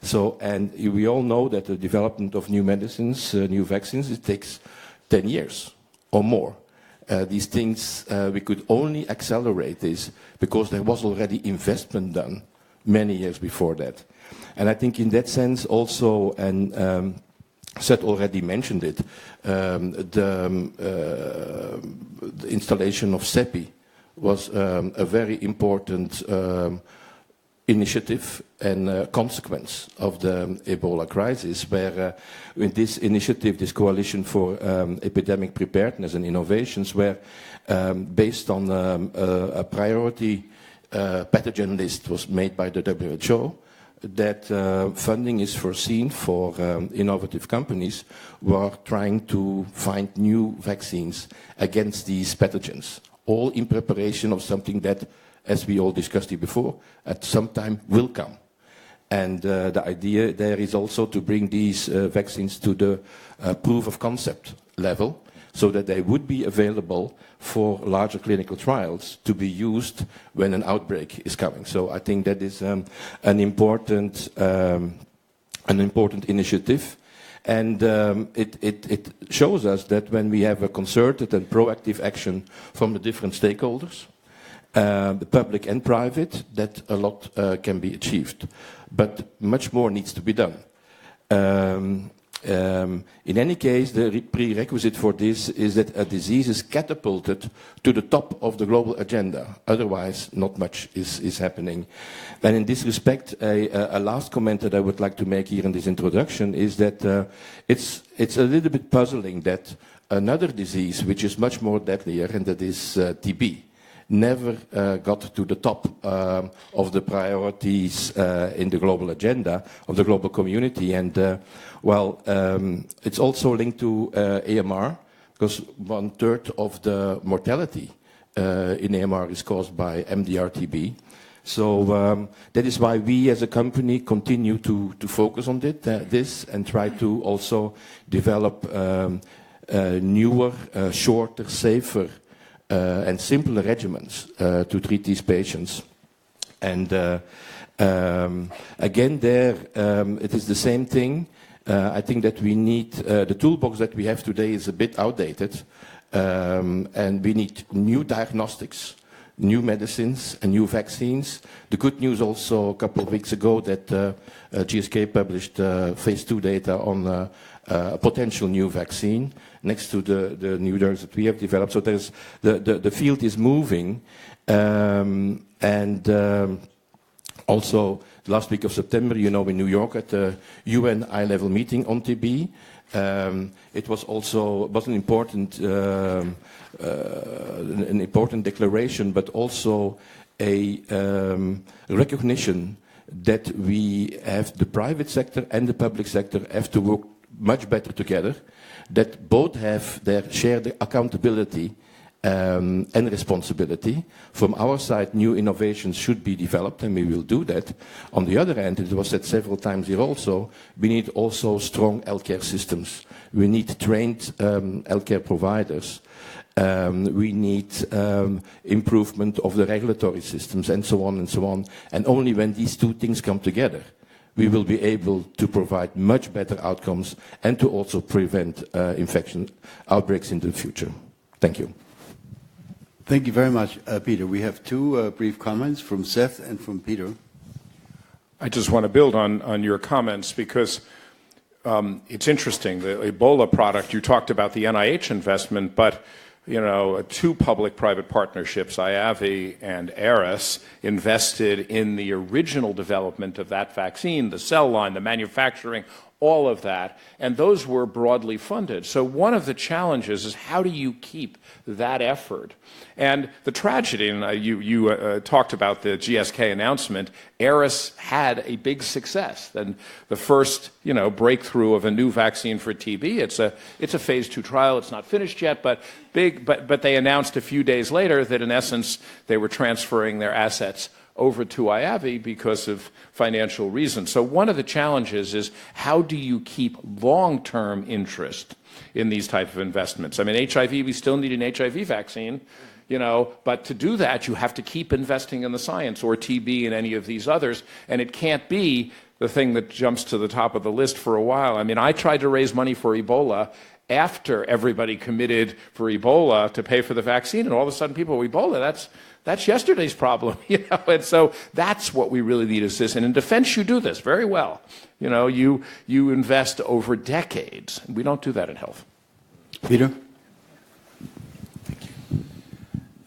So, and we all know that the development of new medicines, new vaccines, it takes 10 years or more. These things, we could only accelerate this because there was already investment done many years before that. And I think in that sense also, and Seth already mentioned it, the installation of CEPI was a very important initiative and consequence of the Ebola crisis, where in this initiative, this coalition for epidemic preparedness and innovations, were based on a priority pathogen list was made by the WHO, that funding is foreseen for innovative companies who are trying to find new vaccines against these pathogens, all in preparation of something that, as we all discussed it before, at some time will come. And the idea there is also to bring these vaccines to the proof of concept level, so that they would be available for larger clinical trials to be used when an outbreak is coming. So I think that is an important initiative. And it shows us that when we have a concerted and proactive action from the different stakeholders, the public and private, that a lot can be achieved. But much more needs to be done. In any case, the prerequisite for this is that a disease is catapulted to the top of the global agenda. Otherwise, not much is happening. And in this respect, a last comment that I would like to make here in this introduction is that it's a little bit puzzling that another disease, which is much more deadlier, and that is TB, never got to the top of the priorities in the global agenda of the global community. And it's also linked to AMR, because 1/3 of the mortality in AMR is caused by MDR-TB. So that is why we as a company continue to focus on this and try to also develop newer, shorter, safer and simpler regimens to treat these patients. And again, there it is the same thing. I think that we need the toolbox that we have today is a bit outdated, and we need new diagnostics, new medicines, and new vaccines. The good news also a couple of weeks ago that GSK published phase 2 data on a potential new vaccine next to the new drugs that we have developed. So there's the field is moving, and also last week of September, in New York at the UN high-level meeting on TB, it was an important declaration, but also a recognition that we have the private sector and the public sector have to work much better together, that both have their shared accountability and responsibility. From our side, new innovations should be developed, and we will do that. On the other hand, it was said several times here also, we need also strong healthcare systems. We need trained healthcare providers. We need improvement of the regulatory systems, and so on and so on. And only when these two things come together, we will be able to provide much better outcomes and to also prevent infection outbreaks in the future. Thank you. Thank you very much, Peter. We have two brief comments from Seth and from Peter. I just want to build on your comments because it's interesting. The Ebola product, you talked about the NIH investment, but you know, two public-private partnerships, IAVI and ARIS, invested in the original development of that vaccine, the cell line, the manufacturing, all of that, and those were broadly funded. So one of the challenges is how do you keep that effort? And the tragedy, and you talked about the GSK announcement, ARIS had a big success. And the first, you know, breakthrough of a new vaccine for TB, it's a phase 2 trial. It's not finished yet, but they announced a few days later that in essence they were transferring their assets over to IAVI because of financial reasons. So one of the challenges is how do you keep long-term interest in these type of investments? I mean, HIV, we still need an HIV vaccine, you know, but to do that, you have to keep investing in the science, or TB and any of these others, and it can't be the thing that jumps to the top of the list for a while. I mean, I tried to raise money for Ebola after everybody committed for Ebola to pay for the vaccine, and all of a sudden people, Ebola, that's yesterday's problem, you know, and so that's what we really need is this. And in defense, you do this very well. You know, you invest over decades. We don't do that in health. Peter?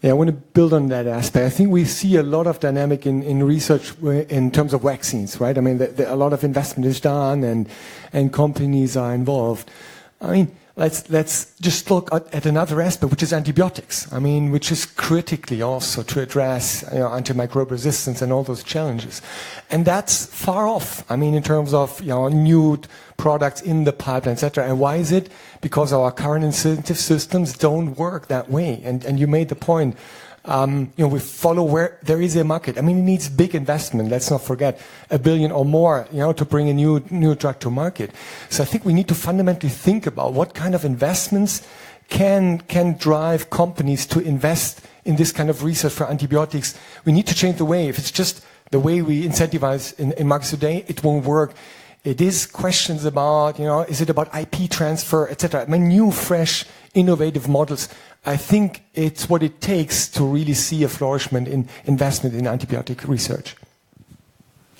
Yeah, I want to build on that aspect. I think we see a lot of dynamic in research in terms of vaccines, right? I mean, a lot of investment is done and companies are involved. I mean, let's just look at another aspect, which is antibiotics. I mean, which is critically also to address antimicrobial resistance and all those challenges. And that's far off. I mean, in terms of new products in the pipeline, etc. And why is it? Because our current incentive systems don't work that way. And you made the point. We follow where there is a market. I mean, it needs big investment. Let's not forget $1 billion or more, to bring a new drug to market. So I think we need to fundamentally think about what kind of investments can drive companies to invest in this kind of research for antibiotics. We need to change the way. If it's just the way we incentivize in markets today, it won't work. It is questions about, is it about IP transfer, etc. I mean, new, fresh, innovative models. I think it's what it takes to really see a flourishment in investment in antibiotic research.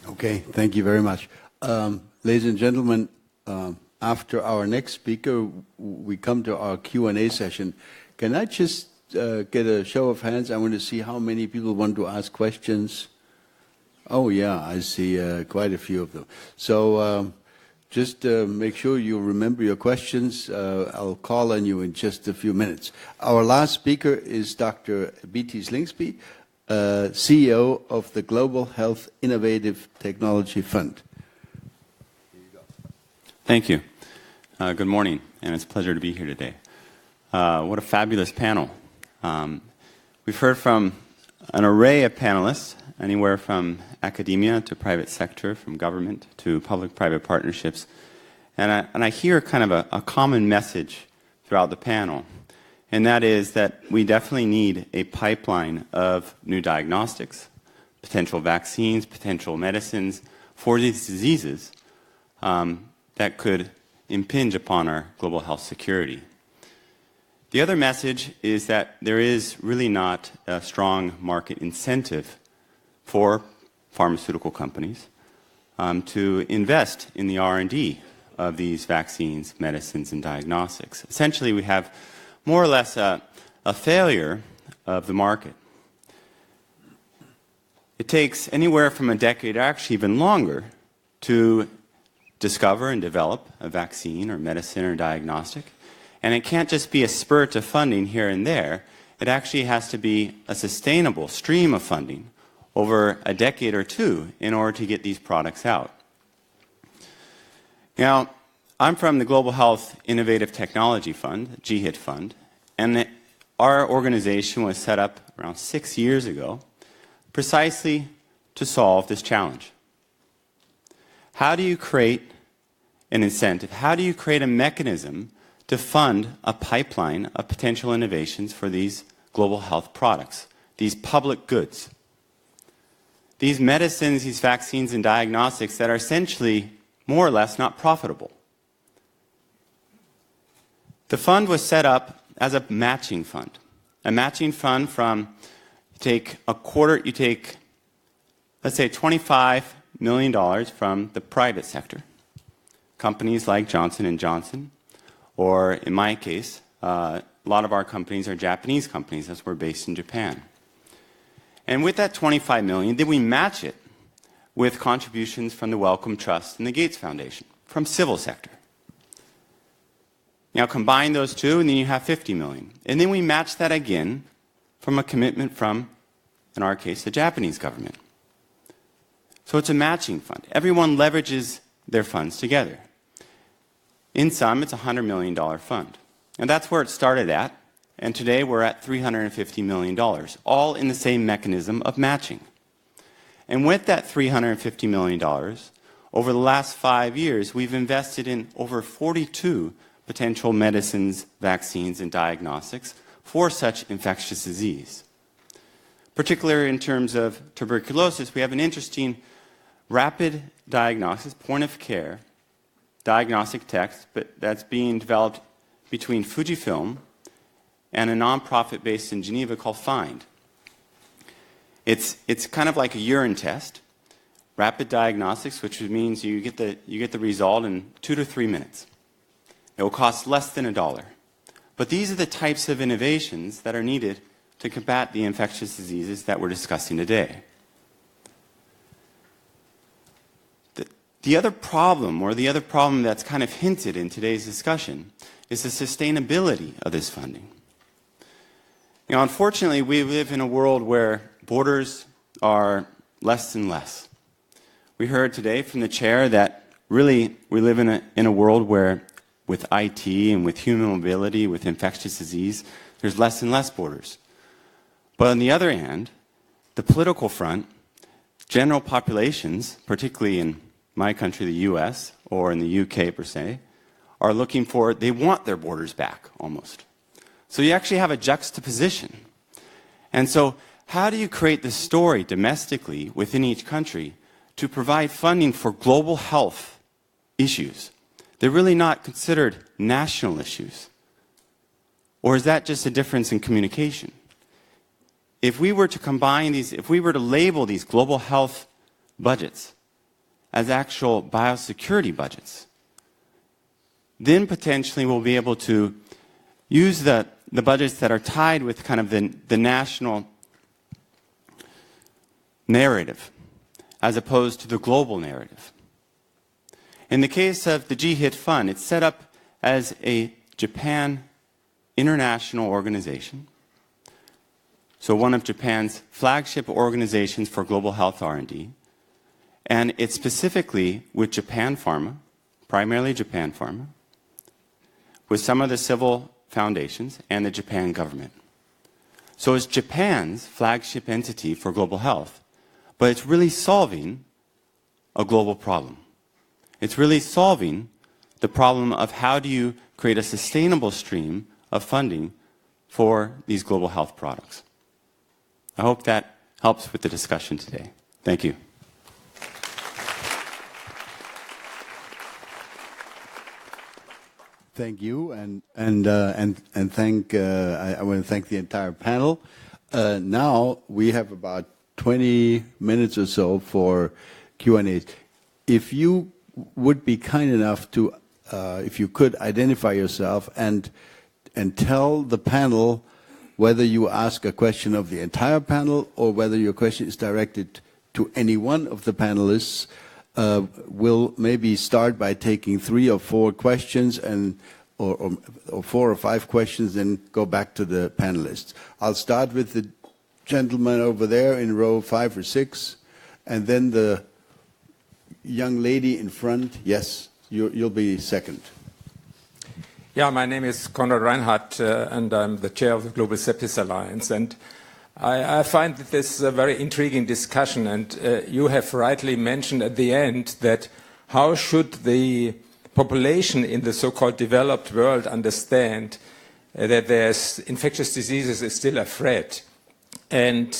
Okay, thank you very much. Ladies and gentlemen, after our next speaker, we come to our Q&A session. Can I just get a show of hands? I want to see how many people want to ask questions. Oh, yeah, I see quite a few of them. So just make sure you remember your questions. I'll call on you in just a few minutes. Our last speaker is Dr. B.T. Slingsby, CEO of the Global Health Innovative Technology Fund. Here you go. Thank you. Good morning, and it's a pleasure to be here today. What a fabulous panel. We've heard from an array of panelists, anywhere from academia to private sector, from government to public-private partnerships. And I hear kind of a common message throughout the panel, and that is that we definitely need a pipeline of new diagnostics, potential vaccines, potential medicines for these diseases that could impinge upon our global health security. The other message is that there is really not a strong market incentive for pharmaceutical companies to invest in the R&D of these vaccines, medicines, and diagnostics. Essentially, we have more or less a failure of the market. It takes anywhere from a decade, or actually even longer, to discover and develop a vaccine or medicine or diagnostic. And it can't just be a spurt of funding here and there. It actually has to be a sustainable stream of funding over a decade or two in order to get these products out. Now, I'm from the Global Health Innovative Technology Fund, GHIT Fund, and our organization was set up around 6 years ago precisely to solve this challenge. How do you create an incentive? How do you create a mechanism to fund a pipeline of potential innovations for these global health products, these public goods? These medicines, these vaccines and diagnostics that are essentially more or less not profitable. The fund was set up as a matching fund. A matching fund from, you take, let's say, $25 million from the private sector. Companies like Johnson & Johnson, or in my case, a lot of our companies are Japanese companies as we're based in Japan. And with that $25 million, then we match it with contributions from the Wellcome Trust and the Gates Foundation, from civil sector. Now combine those two, and then you have $50 million. And then we match that again from a commitment from, in our case, the Japanese government. So it's a matching fund. Everyone leverages their funds together. In sum, it's a $100 million fund. And that's where it started at. And today we're at $350 million, all in the same mechanism of matching. And with that $350 million, over the last 5 years, we've invested in over 42 potential medicines, vaccines, and diagnostics for such infectious disease. Particularly in terms of tuberculosis, we have an interesting rapid diagnosis, point of care, diagnostic test, but that's being developed between Fujifilm and a nonprofit based in Geneva called FIND. It's kind of like a urine test, rapid diagnostics, which means you get the result in 2 to 3 minutes. It will cost less than $1. But these are the types of innovations that are needed to combat the infectious diseases that we're discussing today. The other problem that's kind of hinted in today's discussion is the sustainability of this funding. Now, unfortunately, we live in a world where borders are less and less. We heard today from the chair that really we live in a world where with IT and with human mobility, with infectious disease, there's less and less borders. But on the other hand, the political front, general populations, particularly in my country, the US, or in the UK per se, they want their borders back, almost. So you actually have a juxtaposition. And so how do you create the story domestically within each country to provide funding for global health issues? They're really not considered national issues. Or is that just a difference in communication? If we were to combine these, if we were to label these global health budgets as actual biosecurity budgets, then potentially we'll be able to use the budgets that are tied with kind of the national narrative as opposed to the global narrative. In the case of the GHIT Fund, it's set up as a Japan international organization, so one of Japan's flagship organizations for global health R&D, and it's specifically with Japan Pharma, primarily Japan Pharma, with some of the civil foundations and the Japan government. So it's Japan's flagship entity for global health, but it's really solving a global problem. It's really solving the problem of how do you create a sustainable stream of funding for these global health products. I hope that helps with the discussion today. Thank you. Thank you, and thank I want to thank the entire panel. Now we have about 20 minutes or so for Q&A. If you would be kind enough to, if you could identify yourself and tell the panel whether you ask a question of the entire panel or whether your question is directed to any one of the panelists. We'll maybe start by taking 3 or 4 questions or 4 or 5 questions, then go back to the panelists. I'll start with the gentleman over there in row 5 or 6, and then the young lady in front. Yes, you'll be second. Yeah, my name is Konrad Reinhardt, and I'm the chair of the Global Sepsis Alliance. And I find that this is a very intriguing discussion, and you have rightly mentioned at the end that how should the population in the so-called developed world understand that there's infectious diseases is still a threat. And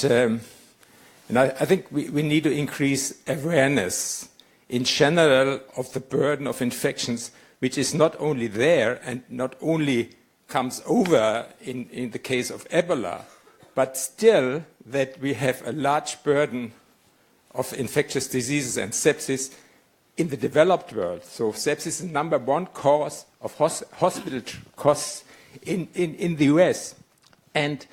I think we need to increase awareness in general of the burden of infections, which is not only there and not only comes over in the case of Ebola, but still that we have a large burden of infectious diseases and sepsis in the developed world. So sepsis is the #1 cause of hospital costs in the US. And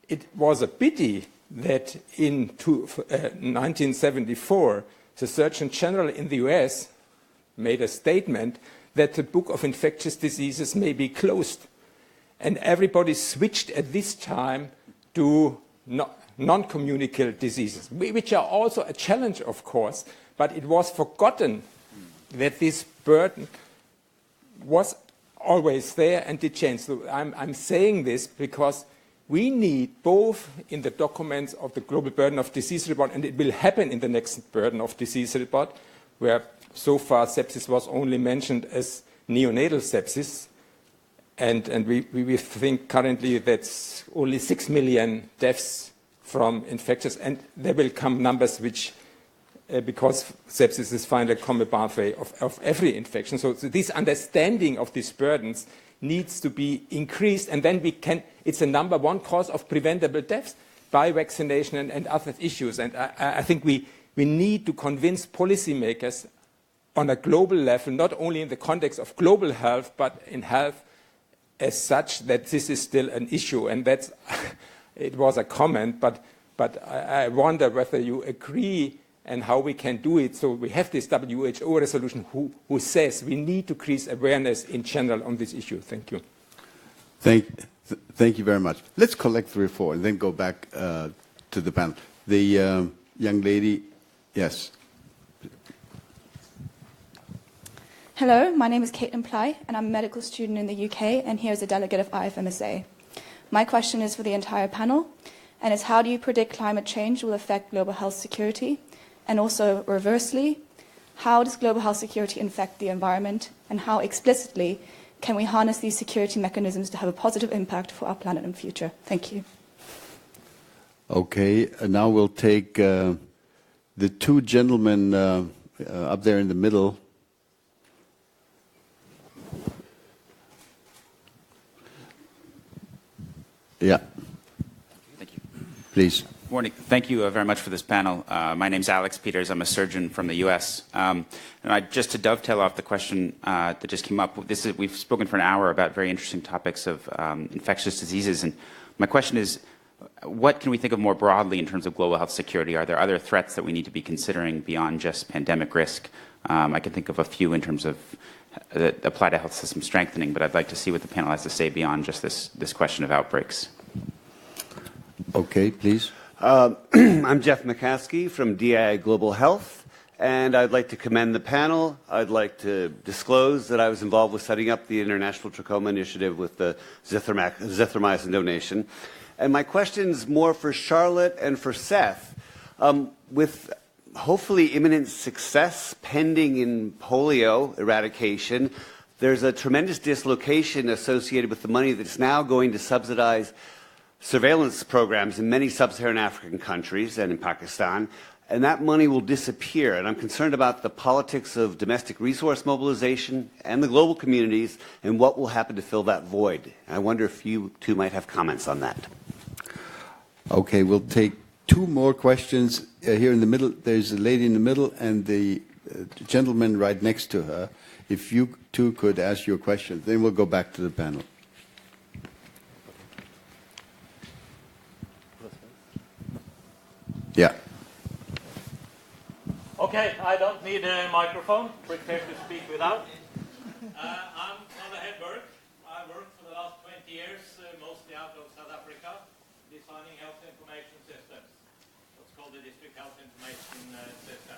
it was a pity that in 1974, the Surgeon General in the US made a statement that the book of infectious diseases may be closed. And everybody switched at this time to non-communicable diseases, which are also a challenge, of course, but it was forgotten that this burden was always there and did change. So I'm saying this because we need both in the documents of the Global Burden of Disease Report, and it will happen in the next Burden of Disease Report, where so far sepsis was only mentioned as neonatal sepsis, and we think currently that's only 6 million deaths from infectious, and there will come numbers which, because sepsis is finally a common pathway of every infection. So this understanding of these burdens needs to be increased, and then it's a #1 cause of preventable deaths by vaccination and other issues. And I think we need to convince policymakers on a global level, not only in the context of global health, but in health as such, that this is still an issue. And that's, it was a comment, but I wonder whether you agree and how we can do it. So we have this WHO resolution who says we need to increase awareness in general on this issue. Thank you. Thank you very much. Let's collect 3 or 4 and then go back to the panel. The young lady, yes. Hello, my name is Caitlin Ply, and I'm a medical student in the UK, and here is a delegate of IFMSA. My question is for the entire panel, and is how do you predict climate change will affect global health security? And also, reversely, how does global health security affect the environment, and how explicitly can we harness these security mechanisms to have a positive impact for our planet and future? Thank you. Okay, now we'll take the 2 gentlemen up there in the middle. Yeah. Thank you. Please. Morning. Thank you very much for this panel. My name's Alex Peeters. I'm a surgeon from the U.S. And just to dovetail off the question that just came up, we've spoken for an hour about very interesting topics of infectious diseases. And my question is, what can we think of more broadly in terms of global health security? Are there other threats that we need to be considering beyond just pandemic risk? I can think of a few in terms of that apply to health system strengthening, but I'd like to see what the panel has to say beyond just this question of outbreaks. Okay, please. I'm Jeff McCaskey from DI Global Health, and I'd like to commend the panel. I'd like to disclose that I was involved with setting up the International Trachoma Initiative with the zithromycin donation. And my question's more for Charlotte and for Seth. With hopefully imminent success pending in polio eradication, there's a tremendous dislocation associated with the money that's now going to subsidize surveillance programs in many sub-Saharan African countries and in Pakistan, and that money will disappear. And I'm concerned about the politics of domestic resource mobilization and the global communities and what will happen to fill that void. I wonder if you two might have comments on that. Okay, we'll take 2 more questions here in the middle. There's a lady in the middle and the gentleman right next to her. If you two could ask your questions, then we'll go back to the panel. Yeah. Okay, I don't need a microphone. Prepare to speak without. I'm Anna Hedberg. I worked for the last 20 years, mostly out of South Africa, designing health information systems, what's called the district health information system.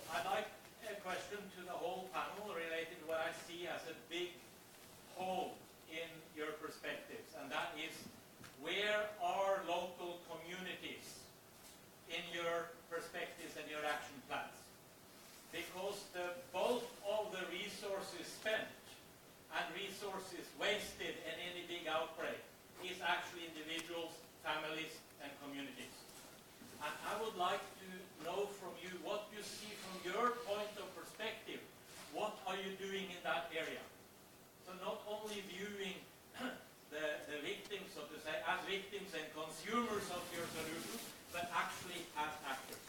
I'd like a question to the whole panel related to what I see as a big hole in your perspectives, and that is, where are local communities in your perspectives and your action plans? Because the bulk of the resources spent and resources wasted in any big outbreak is actually individuals, families, and communities. And I would like to know from you what you see from your point of perspective. What are you doing in that area? So not only viewing the victims, so to say, as victims and consumers of your solutions, but actually as actors.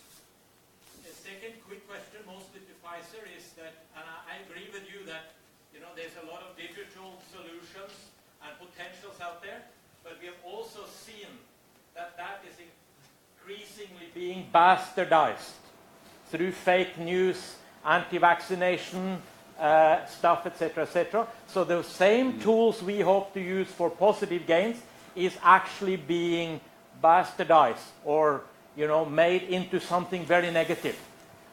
The second quick question, mostly to Pfizer, is that, and I agree with you that there's a lot of digital solutions and potentials out there, but we have also seen that that is increasingly being bastardized through fake news, anti-vaccination stuff, etc., etc. So the same tools we hope to use for positive gains is actually being bastardized or made into something very negative.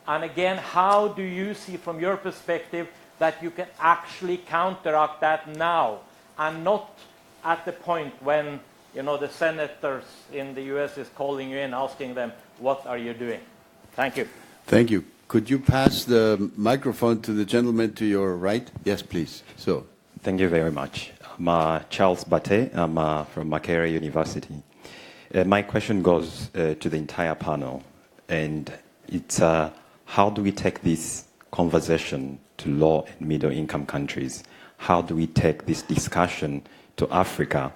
And again, how do you see from your perspective that you can actually counteract that now and not at the point when the senators in the US is calling you in, asking them, what are you doing? Thank you. Thank you. Could you pass the microphone to the gentleman to your right? Yes, please. So, thank you very much. I'm Charles Bate. I'm from Makerere University. My question goes to the entire panel, and it's how do we take this conversation to low and middle income countries? How do we take this discussion to Africa?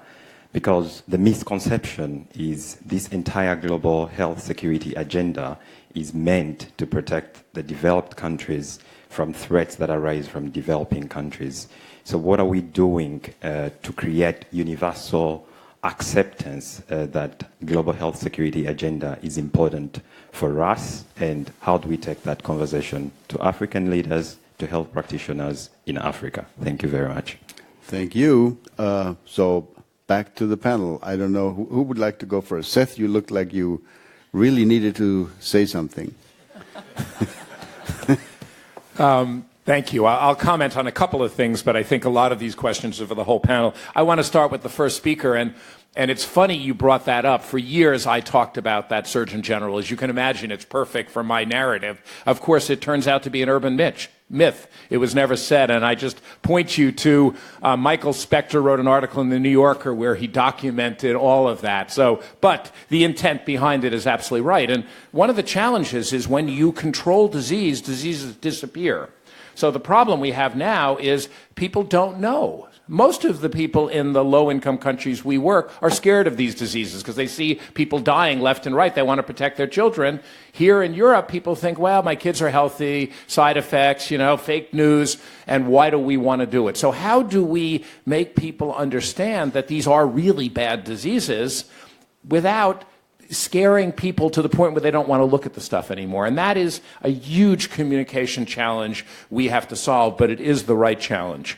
Because the misconception is this entire global health security agenda is meant to protect the developed countries from threats that arise from developing countries. So what are we doing to create universal acceptance that global health security agenda is important for us, and how do we take that conversation to African leaders, to health practitioners in Africa? Thank you very much. Thank you. So back to the panel. I don't know who would like to go first. Seth, you look like you really needed to say something. Thank you. I'll comment on a couple of things, but I think a lot of these questions are for the whole panel. I want to start with the first speaker, and it's funny you brought that up. For years, I talked about that Surgeon General. As you can imagine, it's perfect for my narrative. Of course, it turns out to be an urban myth. It was never said, and I just point you to Michael Spector wrote an article in the New Yorker where he documented all of that. But the intent behind it is absolutely right. And one of the challenges is when you control diseases disappear. So the problem we have now is people don't know. Most of the people in the low-income countries we work are scared of these diseases because they see people dying left and right. They want to protect their children. Here in Europe, people think, well, my kids are healthy, side effects, fake news, and why do we want to do it? So how do we make people understand that these are really bad diseases without scaring people to the point where they don't want to look at the stuff anymore? And that is a huge communication challenge we have to solve, but it is the right challenge.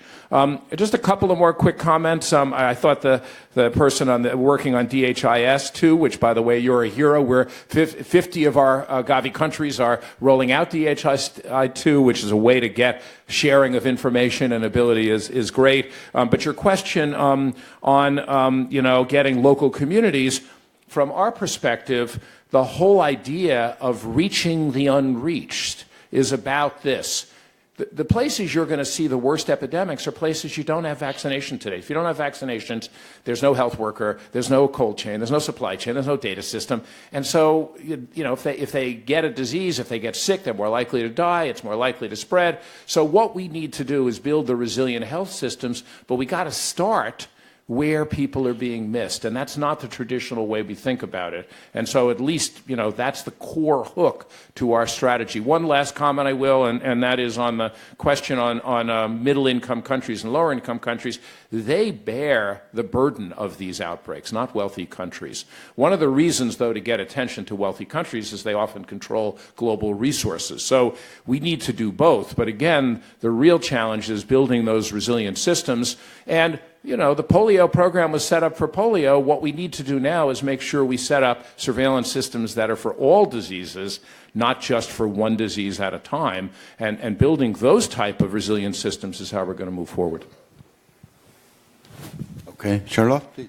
Just a couple of more quick comments. I thought the person working on DHIS2, which, by the way, you're a hero. We're 50 of our Gavi countries are rolling out DHIS2, which is a way to get sharing of information and ability is great. But your question on getting local communities, from our perspective, the whole idea of reaching the unreached is about this. The places you're going to see the worst epidemics are places you don't have vaccination today. If you don't have vaccinations, there's no health worker, there's no cold chain, there's no supply chain, there's no data system. And so, if they get a disease, if they get sick, they're more likely to die, it's more likely to spread. So what we need to do is build the resilient health systems, but we got to start where people are being missed. And that's not the traditional way we think about it. And so at least, that's the core hook to our strategy. One last comment I will, and that is on the question on middle-income countries and lower-income countries. They bear the burden of these outbreaks, not wealthy countries. One of the reasons, though, to get attention to wealthy countries is they often control global resources. So we need to do both. But again, the real challenge is building those resilient systems. And you know, the polio program was set up for polio. What we need to do now is make sure we set up surveillance systems that are for all diseases, not just for one disease at a time. And building those type of resilient systems is how we're going to move forward. Okay, Charlotte, please.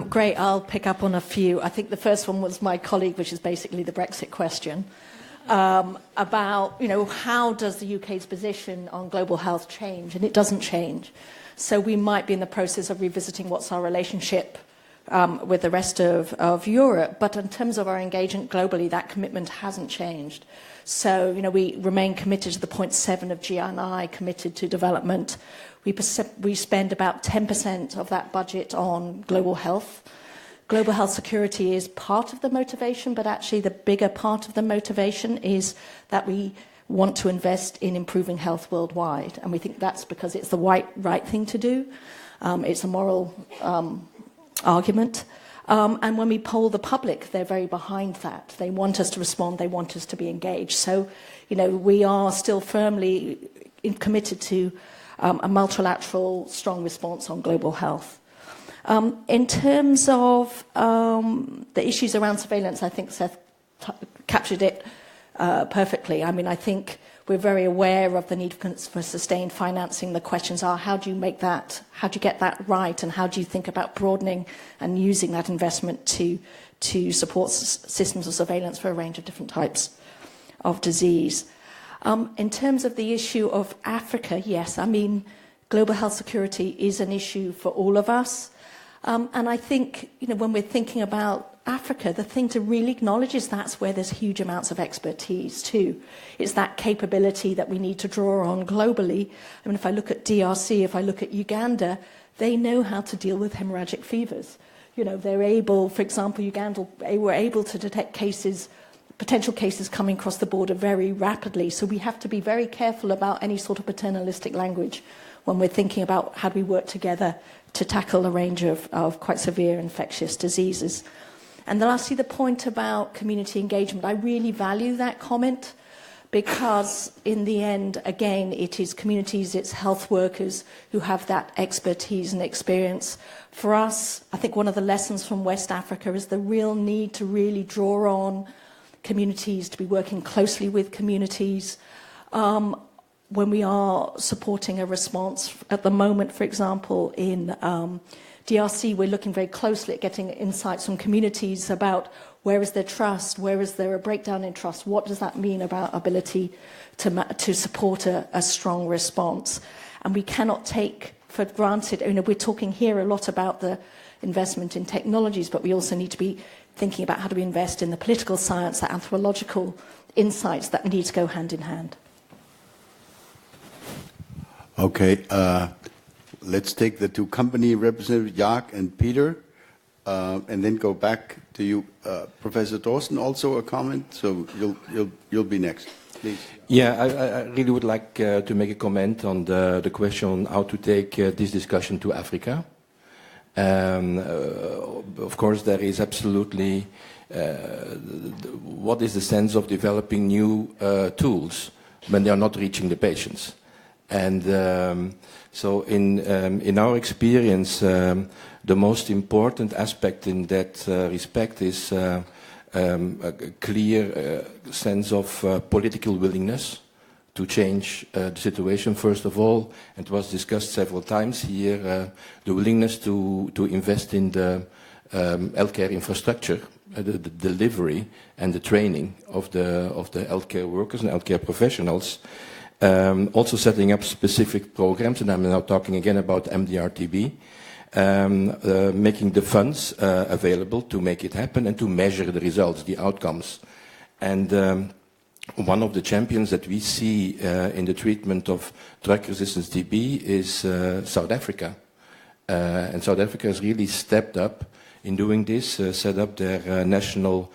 Great, I'll pick up on a few. I think the first one was my colleague, which is basically the Brexit question. About, you know, how does the UK's position on global health change? And it doesn't change. So we might be in the process of revisiting what's our relationship with the rest of Europe. But in terms of our engagement globally, that commitment hasn't changed. So, you know, we remain committed to the 0.7 of GNI committed to development. We spend about 10% of that budget on global health. Global health security is part of the motivation, but actually the bigger part of the motivation is that we want to invest in improving health worldwide. And we think that's because it's the right thing to do. It's a moral argument. And when we poll the public, they're very behind that. They want us to respond. They want us to be engaged. So, you know, we are still firmly committed to a multilateral, strong response on global health. In terms of the issues around surveillance, I think Seth captured it perfectly. I mean, I think we're very aware of the need for sustained financing. The questions are, how do you make that, how do you get that right, and how do you think about broadening and using that investment to support systems of surveillance for a range of different types of disease. In terms of the issue of Africa, yes, I mean, global health security is an issue for all of us. And I think, you know, when we're thinking about Africa, the thing to really acknowledge is that's where there's huge amounts of expertise too. It's that capability that we need to draw on globally. I mean, if I look at DRC, if I look at Uganda, they know how to deal with hemorrhagic fevers. You know, they're able, for example, Uganda were able to detect cases, potential cases coming across the border very rapidly. So we have to be very careful about any sort of paternalistic language when we're thinking about how do we work together to tackle a range of quite severe infectious diseases. And lastly, the point about community engagement. I really value that comment because in the end, again, it is communities, it's health workers who have that expertise and experience. For us, I think one of the lessons from West Africa is the real need to really draw on communities, to be working closely with communities. When we are supporting a response at the moment, for example, in DRC, we're looking very closely at getting insights from communities about where is their trust, where is there a breakdown in trust, what does that mean about ability to support a strong response. And we cannot take for granted, you know, we're talking here a lot about the investment in technologies, but we also need to be thinking about how do we invest in the political science, the anthropological insights that need to go hand in hand. Okay, let's take the two company representatives, Jaak and Peter, and then go back to you, Professor Drosten. Also a comment, so you'll be next, please. Yeah, I really would like to make a comment on the question on how to take this discussion to Africa. Of course, there is absolutely what is the sense of developing new tools when they are not reaching the patients. And so in our experience, the most important aspect in that respect is a clear sense of political willingness to change the situation. First of all, it was discussed several times here, the willingness to invest in the healthcare infrastructure, the delivery and the training of the healthcare workers and healthcare professionals. Also setting up specific programs, and I'm now talking again about MDR-TB, making the funds available to make it happen and to measure the results, the outcomes. And one of the champions that we see in the treatment of drug-resistant TB is South Africa. And South Africa has really stepped up in doing this, set up their national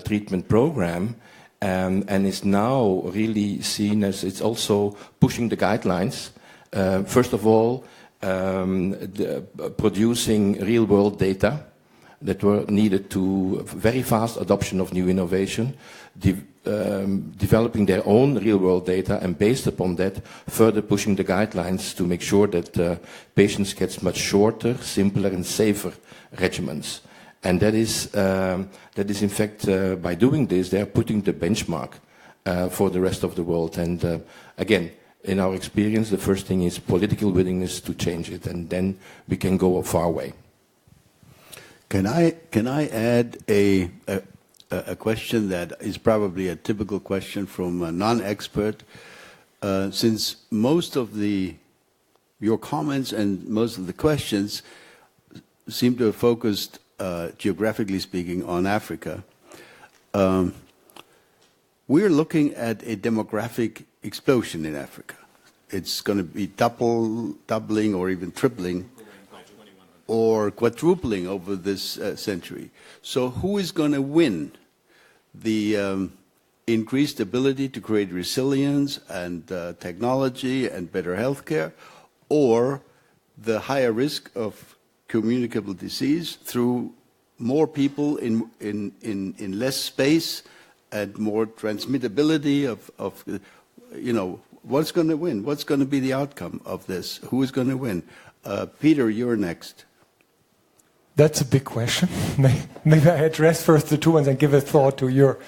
treatment program, and is now really seen as it's also pushing the guidelines. First of all, producing real-world data that were needed to very fast adoption of new innovation, developing their own real-world data, and based upon that, further pushing the guidelines to make sure that patients get much shorter, simpler, and safer regimens. And that is in fact, by doing this, they are putting the benchmark for the rest of the world. And again, in our experience, the first thing is political willingness to change it, and then we can go a far way. Can I add a question that is probably a typical question from a non-expert? Since most of your comments and most of the questions seem to have focused, geographically speaking, on Africa, we're looking at a demographic explosion in Africa. It's going to be doubling or even tripling or quadrupling over this century. So who is going to win? The increased ability to create resilience and technology and better healthcare, or the higher risk of communicable disease through more people in less space and more transmittability of what's going to win? What's going to be the outcome of this? Who is going to win? Peter, you're next. That's a big question. Maybe I address first the two ones and give a thought to your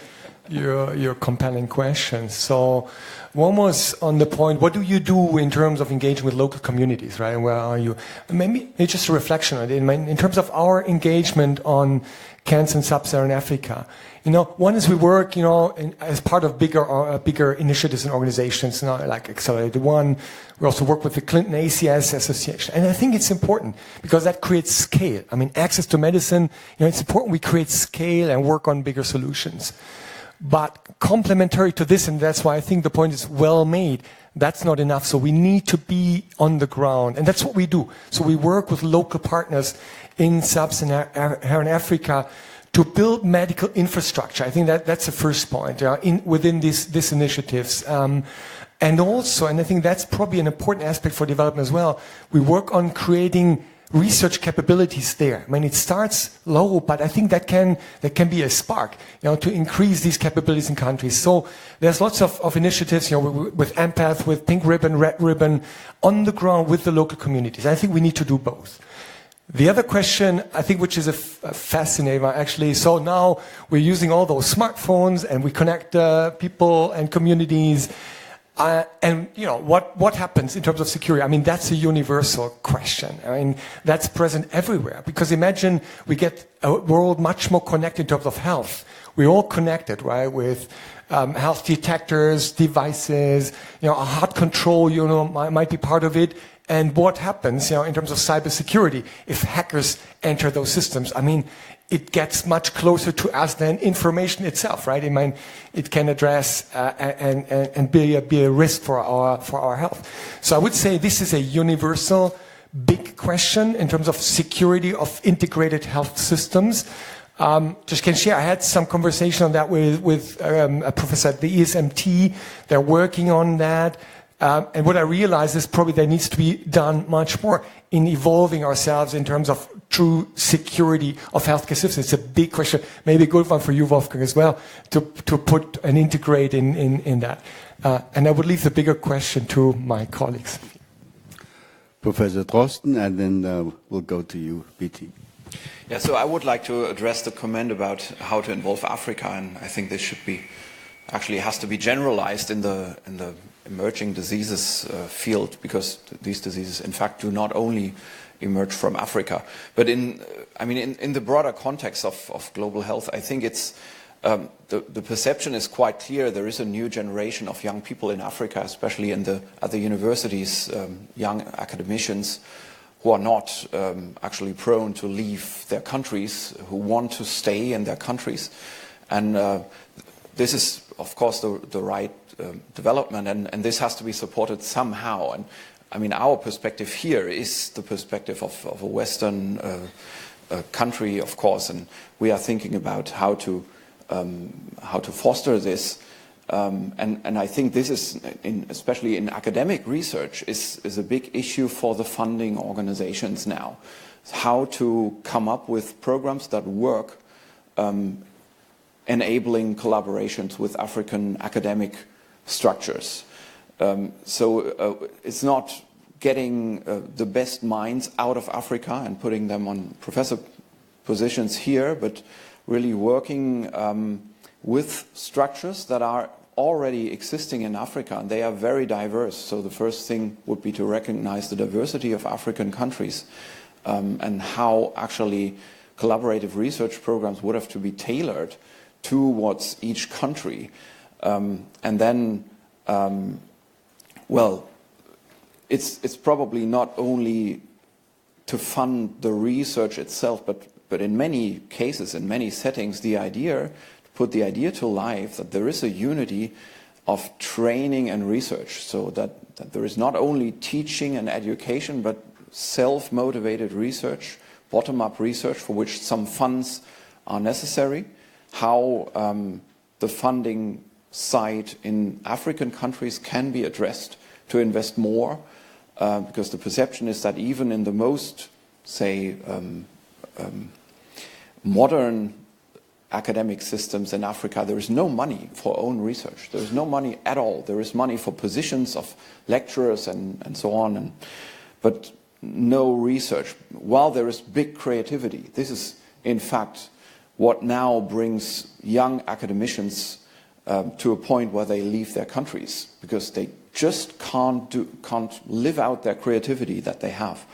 compelling question. So one was on the point, what do you do in terms of engaging with local communities, right? Where are you? Maybe it's just a reflection on it. In terms of our engagement on cancer in sub-Saharan Africa, one is we work, as part of bigger initiatives and organizations, like Accelerated One. We also work with the Clinton ACS Association. And I think it's important because that creates scale. Access to medicine, it's important we create scale and work on bigger solutions. But complementary to this, and that's why I think the point is well made, that's not enough. So we need to be on the ground. And that's what we do. So we work with local partners in sub-Saharan Africa to build medical infrastructure. I think that's the first point within these initiatives. And also, and I think that's probably an important aspect for development as well, we work on creating research capabilities there. It starts low, but I think that can be a spark, to increase these capabilities in countries. So there's lots of initiatives, with Empath, with Pink Ribbon, Red Ribbon, on the ground with the local communities. I think we need to do both. The other question, I think, which is a fascinating one, actually. So now we're using all those smartphones and we connect people and communities. And what happens in terms of security? That's a universal question. That's present everywhere. Because imagine we get a world much more connected in terms of health. We're all connected, right, with health detectors, devices. Heart control, might be part of it. And what happens, in terms of cybersecurity, if hackers enter those systems? It gets much closer to us than information itself, right? It can address and be a risk for our health. So I would say this is a universal big question in terms of security of integrated health systems. Just can share, I had some conversation on that with a professor at the ESMT. They're working on that. And what I realize is probably there needs to be done much more in evolving ourselves in terms of true security of healthcare systems. It's a big question, maybe a good one for you, Wolfgang, as well, to put and integrate in that. And I would leave the bigger question to my colleagues. Professor Drosten, and then we'll go to you, BT. Yeah, so I would like to address the comment about how to involve Africa, and I think this should be, actually has to be generalized in the emerging diseases field, because these diseases, in fact, do not only emerge from Africa. But in the broader context of global health, I think it's the perception is quite clear. There is a new generation of young people in Africa, especially at the universities, young academicians who are not actually prone to leave their countries, who want to stay in their countries. And this is, of course, the right development, and this has to be supported somehow. And our perspective here is the perspective of a Western country, of course, and we are thinking about how to foster this. And I think this is, especially in academic research, is a big issue for the funding organizations now. How to come up with programs that work enabling collaborations with African academic structures. So it's not getting the best minds out of Africa and putting them on professor positions here, but really working with structures that are already existing in Africa, and they are very diverse. So the first thing would be to recognize the diversity of African countries and how actually collaborative research programs would have to be tailored towards each country. And then, well, it's probably not only to fund the research itself, but in many cases, in many settings, the idea, to put the idea to life that there is a unity of training and research, so that there is not only teaching and education, but self-motivated research, bottom-up research for which some funds are necessary, how the funding side in African countries can be addressed to invest more, because the perception is that even in the most, say, modern academic systems in Africa, there is no money for own research. There is no money at all. There is money for positions of lecturers and so on, but no research. While there is big creativity, this is in fact what now brings young academicians to a point where they leave their countries, because they just can't live out their creativity that they have.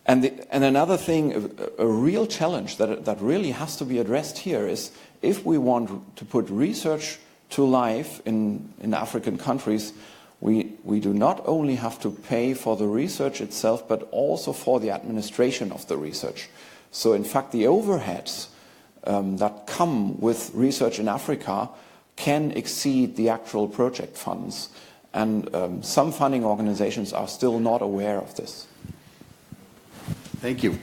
And another thing, a real challenge that really has to be addressed here is, if we want to put research to life in African countries, we do not only have to pay for the research itself, but also for the administration of the research. So in fact, the overheads that come with research in Africa can exceed the actual project funds. And some funding organizations are still not aware of this. Thank you.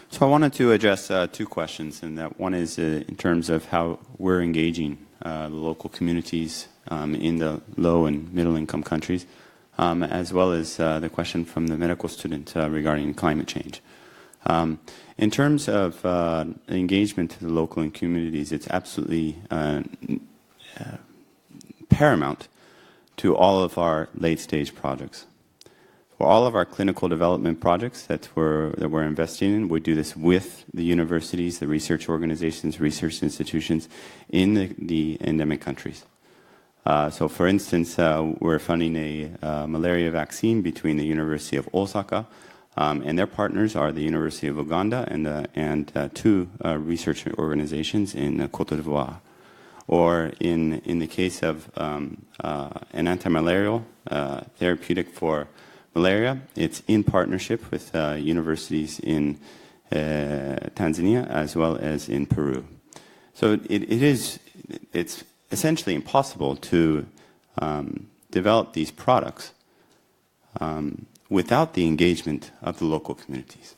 So I wanted to address two questions, and that one is in terms of how we're engaging the local communities in the low and middle income countries, as well as the question from the medical student regarding climate change. In terms of engagement to the local and communities, it's absolutely paramount to all of our late-stage projects. For all of our clinical development projects that we're investing in, we do this with the universities, the research organizations, research institutions in the endemic countries. So for instance, we're funding a malaria vaccine between the University of Osaka and their partners are the University of Uganda and two research organizations in Cote d'Ivoire. Or in the case of an antimalarial therapeutic for malaria, it's in partnership with universities in Tanzania as well as in Peru. So it's essentially impossible to develop these products without the engagement of the local communities,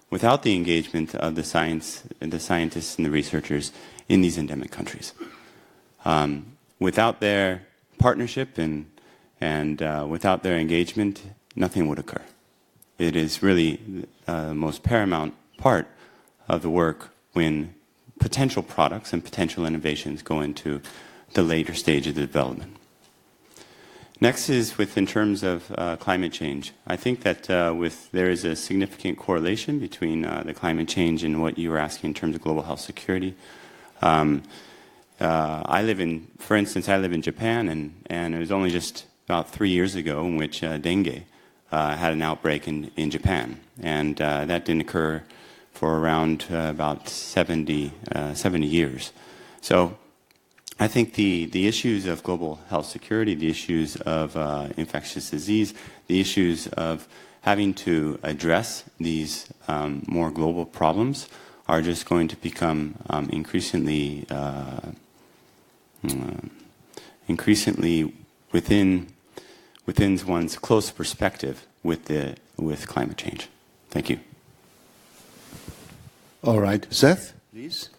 without the engagement of the scientists and the researchers in these endemic countries. Without their partnership and without their engagement, nothing would occur. It is really the most paramount part of the work when potential products and potential innovations go into the later stage of the development. Next is in terms of climate change. I think that there is a significant correlation between the climate change and what you were asking in terms of global health security. For instance, I live in Japan, and it was only just about 3 years ago in which dengue had an outbreak in Japan, and that didn't occur for around about 70 years. So I think the issues of global health security, the issues of infectious disease, the issues of having to address these more global problems are just going to become increasingly within one's close perspective with climate change. Thank you. All right, Seth, please.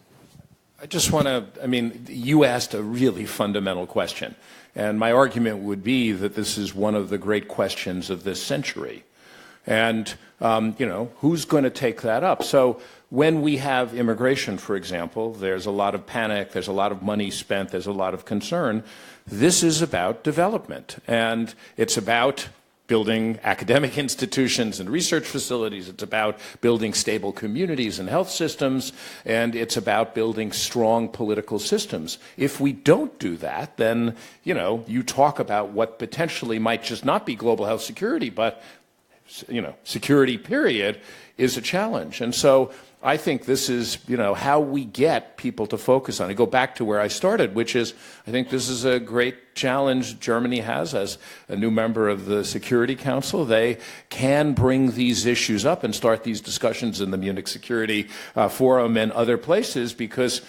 I just want to, you asked a really fundamental question, and my argument would be that this is one of the great questions of this century. And, who's going to take that up? So when we have immigration, for example, there's a lot of panic, there's a lot of money spent, there's a lot of concern. This is about development, and it's about building academic institutions and research facilities. It's about building stable communities and health systems, and it's about building strong political systems. If we don't do that, then, you talk about what potentially might just not be global health security, but, security period is a challenge. And so I think this is, how we get people to focus on it. Go back to where I started, which is, I think this is a great challenge Germany has as a new member of the Security Council. They can bring these issues up and start these discussions in the Munich Security Forum and other places, because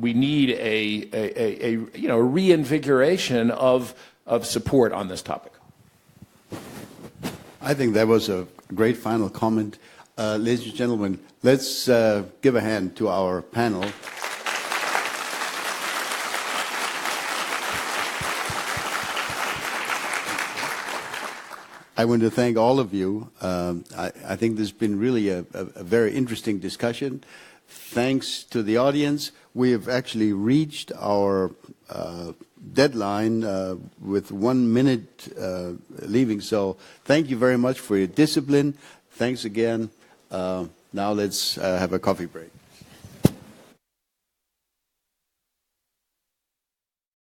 we need a reinvigoration of support on this topic. I think that was a great final comment. Ladies and gentlemen, let's give a hand to our panel. I want to thank all of you. I think this has been really a very interesting discussion. Thanks to the audience. We have actually reached our deadline with 1 minute leaving. So thank you very much for your discipline. Thanks again. Now let's have a coffee break.